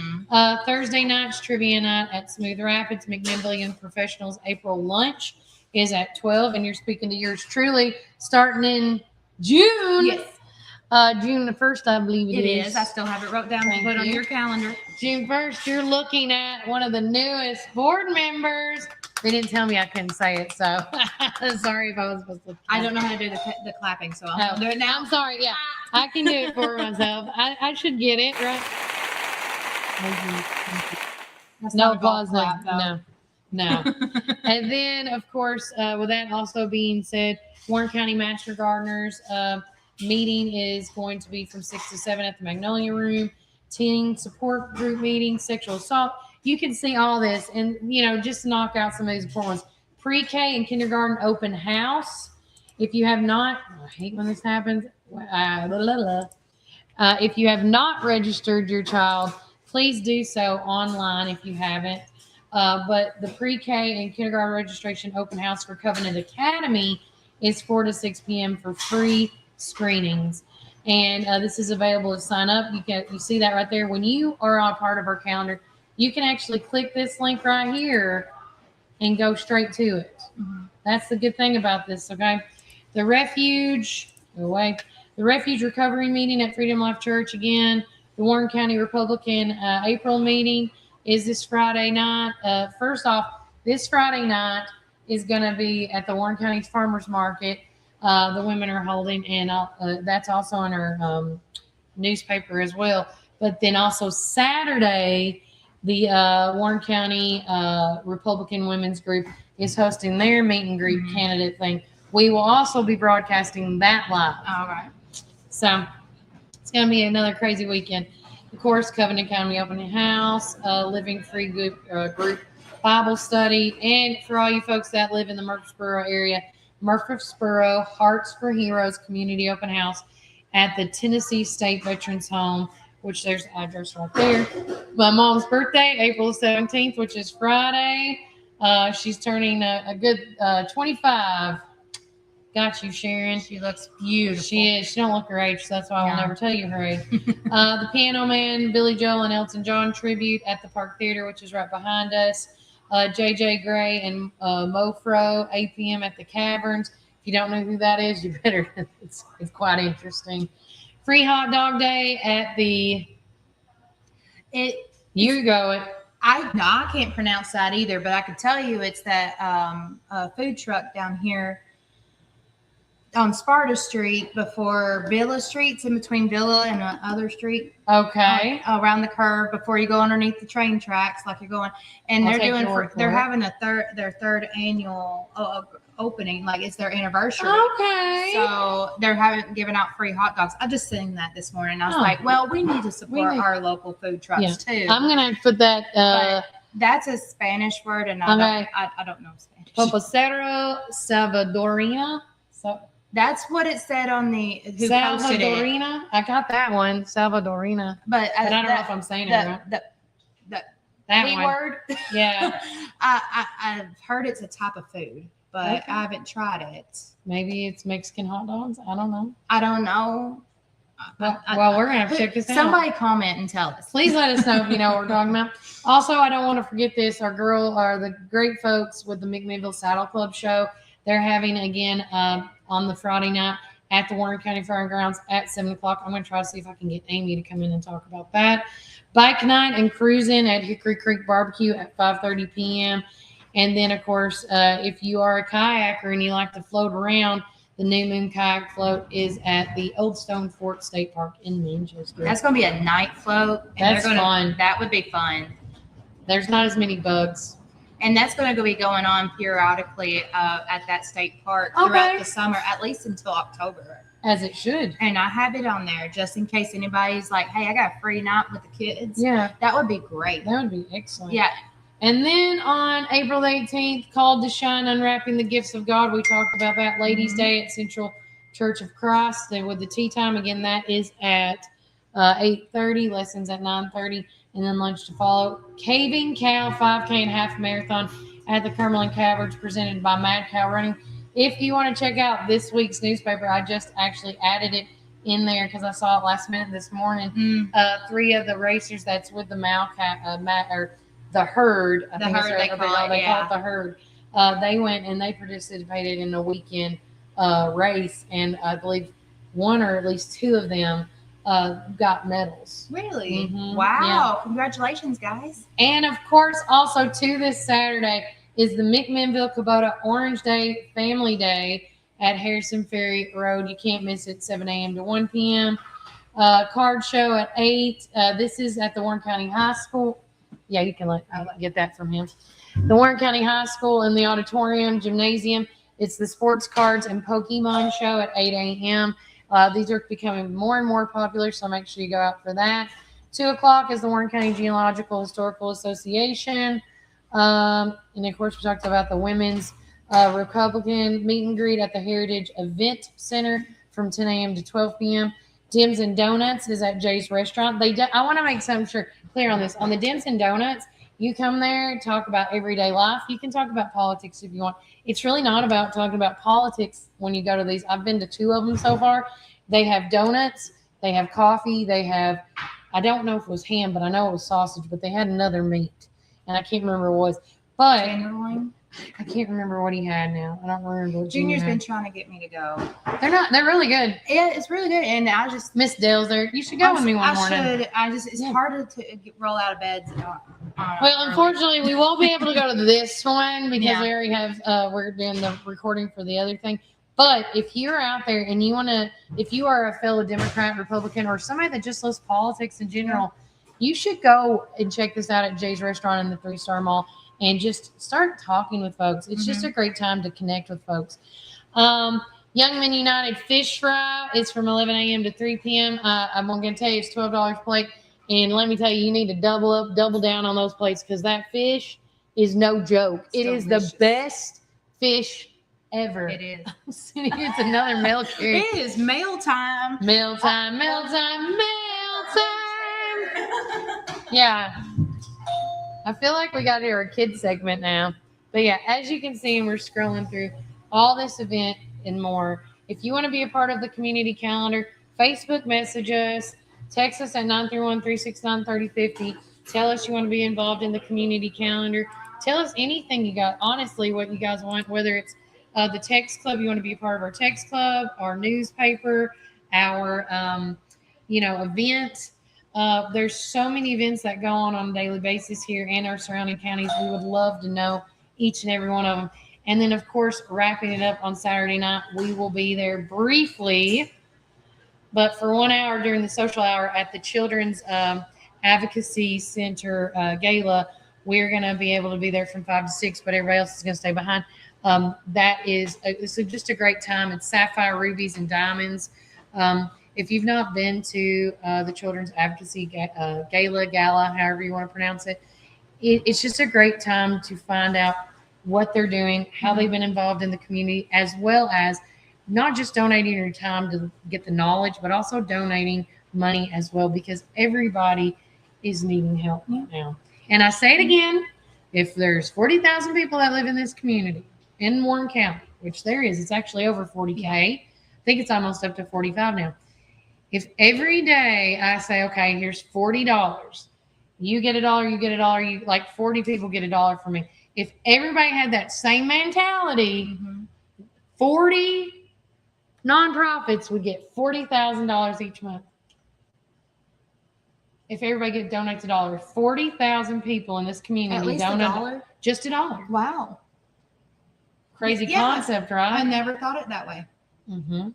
Thursday night's trivia night at Smooth Rapids. McMinnville Young Professionals April lunch is at 12. And you're speaking to yours truly starting in June. Yes. June the 1st, I believe It is. I still have it wrote down to put on your calendar. June 1st, you're looking at one of the newest board members. They didn't tell me I couldn't say it, so sorry if I was supposed to. I don't know how to do the clapping, so I'll do it now. I'm sorry. Yeah, I can do it for myself. I should get it right. No applause. No. And then, of course, with that also being said, Warren County Master Gardeners meeting is going to be from 6 to 7 at the Magnolia Room. Teen support group meeting, sexual assault. You can see all this and, just knock out some of these important ones. Pre-K and kindergarten open house. If you have not, I hate when this happens. If you have not registered your child, please do so online if you haven't. But the pre-K and kindergarten registration open house for Covenant Academy is 4 to 6 p.m. for free screenings. And this is available to sign up. You see that right there. When you are a part of our calendar, you can actually click this link right here and go straight to it. That's the good thing about this, okay? The Refuge Recovery Meeting at Freedom Life Church again. The Warren County Republican April meeting is this Friday night. First off, this Friday night is going to be at the Warren County Farmers Market. The women are holding, and that's also in our newspaper as well. But then also Saturday, the Warren County Republican Women's Group is hosting their meet and greet candidate thing. We will also be broadcasting that live. All right. So it's going to be another crazy weekend. Of course, Covenant County Open House, Living Free group Bible study, and for all you folks that live in the Murfreesboro area, Murfreesboro Hearts for Heroes Community Open House at the Tennessee State Veterans Home, which there's the address right there. My mom's birthday, April 17th, which is Friday. She's turning a good 25. Got you, Sharon. She looks beautiful. She is. She don't look her age, so that's why I will never tell you her age. The Piano Man, Billy Joel, and Elton John tribute at the Park Theater, which is right behind us. JJ Gray and Mofro, 8 p.m. at the Caverns. If you don't know who that is, you better. It's quite interesting. Free Hot Dog Day at the. You go it. I can't pronounce that either, but I can tell you it's that food truck down here. on Sparta Street before Villa Street's in between Villa and the other street. Okay. Around the curve before you go underneath the train tracks, like you're going. And I'll they're take doing your word for they're it. having their third annual opening, like it's their anniversary. Okay. So they're giving out free hot dogs. I just seen that this morning. I was Oh. like, well, we need to support our local food trucks too. I'm gonna put that. But that's a Spanish word, and I don't know Spanish. Popocero Salvadorina. So that's what it said on the who posted it. Salvadorina. I got that one. Salvadorina. But I don't know if I'm saying it right. That That one. Word. Yeah. I've heard it's a type of food, but I haven't tried it. Maybe it's Mexican hot dogs. I don't know. I don't know. Well, we're gonna have to check this out. Somebody comment and tell us. Please let us know if you know what we're talking about. Also, I don't want to forget this. The great folks with the McMinnville Saddle Club show. They're having again on the Friday night at the Warren County Fair and Grounds at 7 o'clock. I'm going to try to see if I can get Amy to come in and talk about that. Bike night and cruising at Hickory Creek Barbecue at 5:30 p.m. And then, of course, if you are a kayaker and you like to float around, the New Moon Kayak Float is at the Old Stone Fort State Park in Manchester. That's going to be a night float. And That's fun. That would be fun. There's not as many bugs. And that's going to be going on periodically at that state park throughout the summer, at least until October. As it should. And I have it on there just in case anybody's like, hey, I got a free night with the kids. Yeah. That would be great. That would be excellent. Yeah. And then on April 18th, Called to Shine, Unwrapping the Gifts of God. We talked about that. Ladies' Day at Central Church of Christ. And with the tea time, again, that is at 8:30, lessons at 9:30, and then lunch to follow. Caving Cow 5K and half marathon at the Cumberland Caverns, presented by Mad Cow Running. If you want to check out this week's newspaper, I just actually added it in there because I saw it last minute this morning. 3 of the racers that's with the the herd. I think herd, they call it the herd. They went and they participated in a weekend race, and I believe 1 or at least 2 of them got medals. Really? Mhm. Wow. Yeah. Congratulations, guys. And of course, also too, this Saturday is the McMinnville Kubota Orange Day Family Day at Harrison Ferry Road. You can't miss it, 7 a.m. to 1 p.m. Card show at 8. This is at the Warren County High School. Yeah, you can get that from him. The Warren County High School in the auditorium, gymnasium. It's the Sports Cards and Pokemon show at 8 a.m. These are becoming more and more popular, so make sure you go out for that. 2 o'clock is the Warren County Genealogical Historical Association. And, of course, we talked about the Women's Republican meet and greet at the Heritage Event Center from 10 a.m. to 12 p.m. Dims and Donuts is at Jay's Restaurant. I want to make something clear on this. On the Dims and Donuts, you come there, talk about everyday life. You can talk about politics if you want. It's really not about talking about politics when you go to these. I've been to 2 of them so far. They have donuts. They have coffee. They have, I don't know if it was ham, but I know it was sausage, but they had another meat. And I can't remember what it was. But Tenderloin? I can't remember what he had now. I don't remember what Junior's Junior been had. trying to get me to go. They're really good. Yeah, it's really good. And I just Miss Dale's there. You should go with me one morning. It's harder to roll out of bed. Well, unfortunately, we won't be able to go to this one because Yeah. we already have, we're doing the recording for the other thing. But if you're out there and you want to, if you are a fellow Democrat, Republican, or somebody that just loves politics in general, you should go and check this out at Jay's Restaurant in the 3-Star Mall and just start talking with folks. It's just a great time to connect with folks. Young Men United Fish Fry is from 11 a.m. to 3 p.m. I'm going to tell you it's $12 a plate. And let me tell you, you need to double down on those plates because that fish is no joke. It is the best fish ever. It is. It's another mail carry. It is mail time. Mail time. Yeah. I feel like we got to do our kids segment now. But yeah, as you can see, we're scrolling through all this event and more. If you want to be a part of the community calendar, Facebook message us, text us at 931-369-3050. Tell us you want to be involved in the community calendar. Tell us anything you got, honestly, what you guys want, whether it's the text club, you want to be a part of our text club, our newspaper, our, event. There's so many events that go on a daily basis here in our surrounding counties. We would love to know each and every one of them. And then, of course, wrapping it up on Saturday night, we will be there briefly, but for 1 hour during the social hour at the Children's Advocacy Center Gala. We're going to be able to be there from 5 to 6, but everybody else is going to stay behind. That is just a great time. It's sapphire, rubies, and diamonds. If you've not been to the Children's Advocacy Gala, however you want to pronounce it, it's just a great time to find out what they're doing, how they've been involved in the community, as well as not just donating your time to get the knowledge, but also donating money as well, because everybody is needing help right now. And I say it again, if there's 40,000 people that live in this community in Warren County, which there is, it's actually over 40K. I think it's almost up to 45 now. If every day I say, okay, here's $40, you get $1, you get $1, you like 40 people get $1 from me. If everybody had that same mentality, 40 nonprofits would get $40,000 each month. If everybody donates $1, 40,000 people in this community At least donate $1? just $1. Wow. Crazy concept, right? I never thought it that way. Mm-hmm.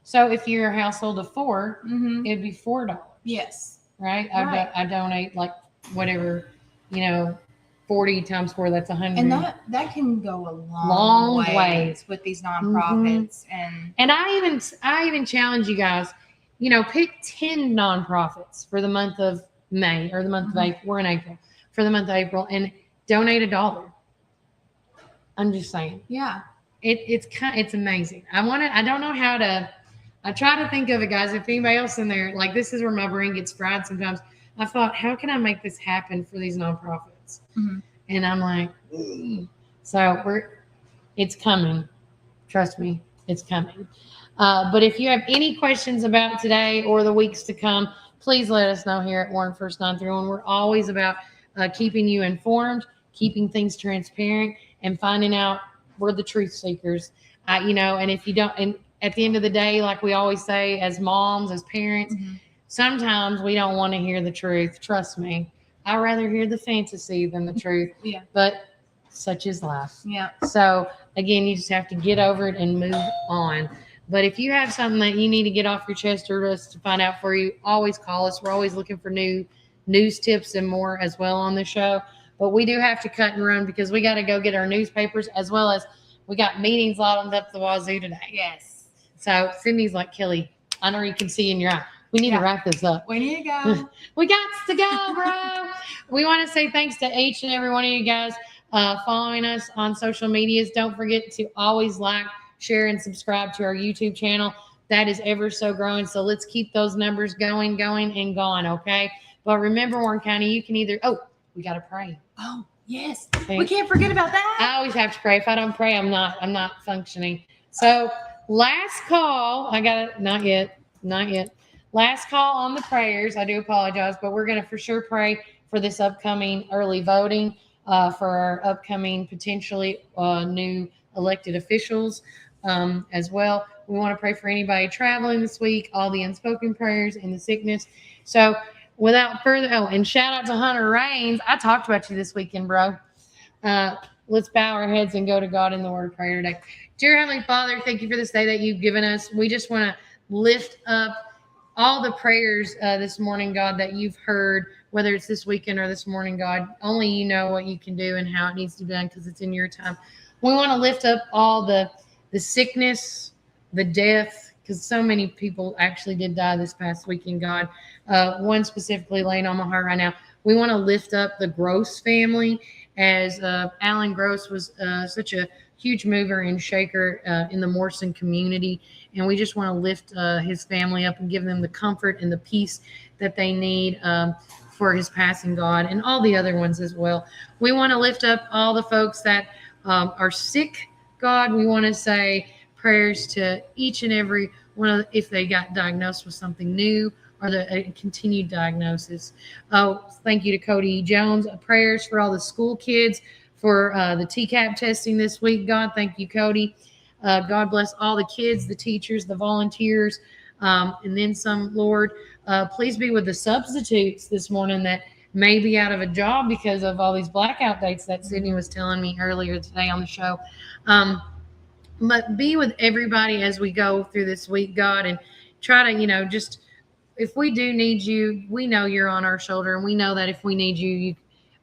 So if you're a household of 4, it'd be $4. Yes. Right? Right. I donate like whatever, 40 times 4, that's 100. And that can go a long ways with these nonprofits. And I even challenge you guys, pick 10 nonprofits for the month of May or the month of April. We're in April. For the month of April, and donate $1. I'm just saying. Yeah. It's amazing. I don't know how to. I try to think of it, guys. If anybody else in there, like, this is where my brain gets fried sometimes. I thought, how can I make this happen for these nonprofits? And I'm like, so it's coming. Trust me, it's coming. But if you have any questions about today or the weeks to come, please let us know here at Warren First 931. We're always about keeping you informed, keeping things transparent, and finding out we're the truth seekers. And if you don't, and at the end of the day, like we always say, as moms, as parents, sometimes we don't want to hear the truth. Trust me. I'd rather hear the fantasy than the truth. Yeah. But such is life. Yeah. So again, you just have to get over it and move on. But if you have something that you need to get off your chest or us to find out for you, always call us. We're always looking for new news tips and more as well on the show. But we do have to cut and run because we got to go get our newspapers, as well as we got meetings lined up the wazoo today. Yes. So Sydney's like, Kelly, I know you can see in your eye. We need to wrap this up. We need to go. We got to go, bro. We want to say thanks to each and every one of you guys following us on social medias. Don't forget to always like, share, and subscribe to our YouTube channel. That is ever so growing. So let's keep those numbers going, and gone, okay? But remember, Warren County, you can either, we got to pray. Oh, yes. Okay. We can't forget about that. I always have to pray. If I don't pray, I'm not functioning. So last call, not yet. Last call on the prayers. I do apologize, but we're going to for sure pray for this upcoming early voting for our upcoming potentially new elected officials as well. We want to pray for anybody traveling this week, all the unspoken prayers and the sickness. So without further, and shout out to Hunter Raines. I talked about you this weekend, bro. Let's bow our heads and go to God in the word of prayer today. Dear Heavenly Father, thank you for this day that you've given us. We just want to lift up all the prayers this morning, God, that you've heard, whether it's this weekend or this morning, God. Only you know what you can do and how it needs to be done because it's in your time. We want to lift up all the sickness, the death, because so many people actually did die this past weekend, God. One specifically laying on my heart right now. We want to lift up the Gross family, as Alan Gross was such a huge mover and shaker in the Morrison community. And we just want to lift his family up and give them the comfort and the peace that they need for his passing, God, and all the other ones as well. We want to lift up all the folks that are sick, God. We want to say prayers to each and every one of, if they got diagnosed with something new or the continued diagnosis. Thank you to Cody Jones. Prayers for all the school kids for the TCAP testing this week, God. Thank you, Cody. God bless all the kids, the teachers, the volunteers, and then some, Lord. Please be with the substitutes this morning that may be out of a job because of all these blackout dates that Sydney was telling me earlier today on the show. But be with everybody as we go through this week, God, and try to, just if we do need you, we know you're on our shoulder, and we know that if we need you,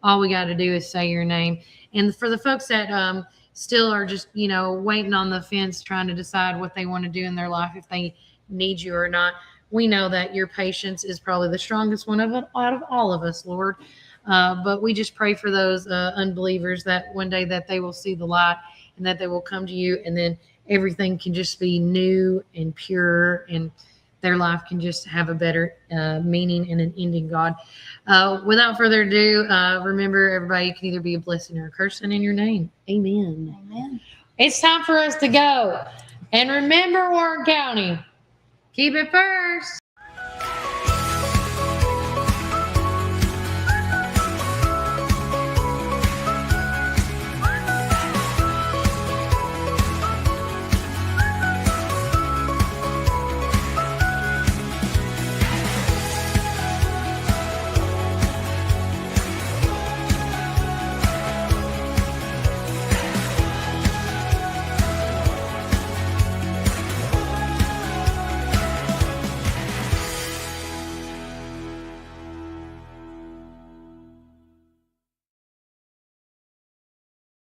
all we got to do is say your name. And for the folks that still are just, waiting on the fence, trying to decide what they want to do in their life, if they need you or not, we know that your patience is probably the strongest one out of all of us, Lord. But we just pray for those unbelievers that one day that they will see the light and that they will come to you, and then everything can just be new and pure, and their life can just have a better meaning and an ending, God. Without further ado, remember, everybody, you can either be a blessing or a cursing in your name. Amen. Amen. It's time for us to go. And remember, Warren County, keep it first.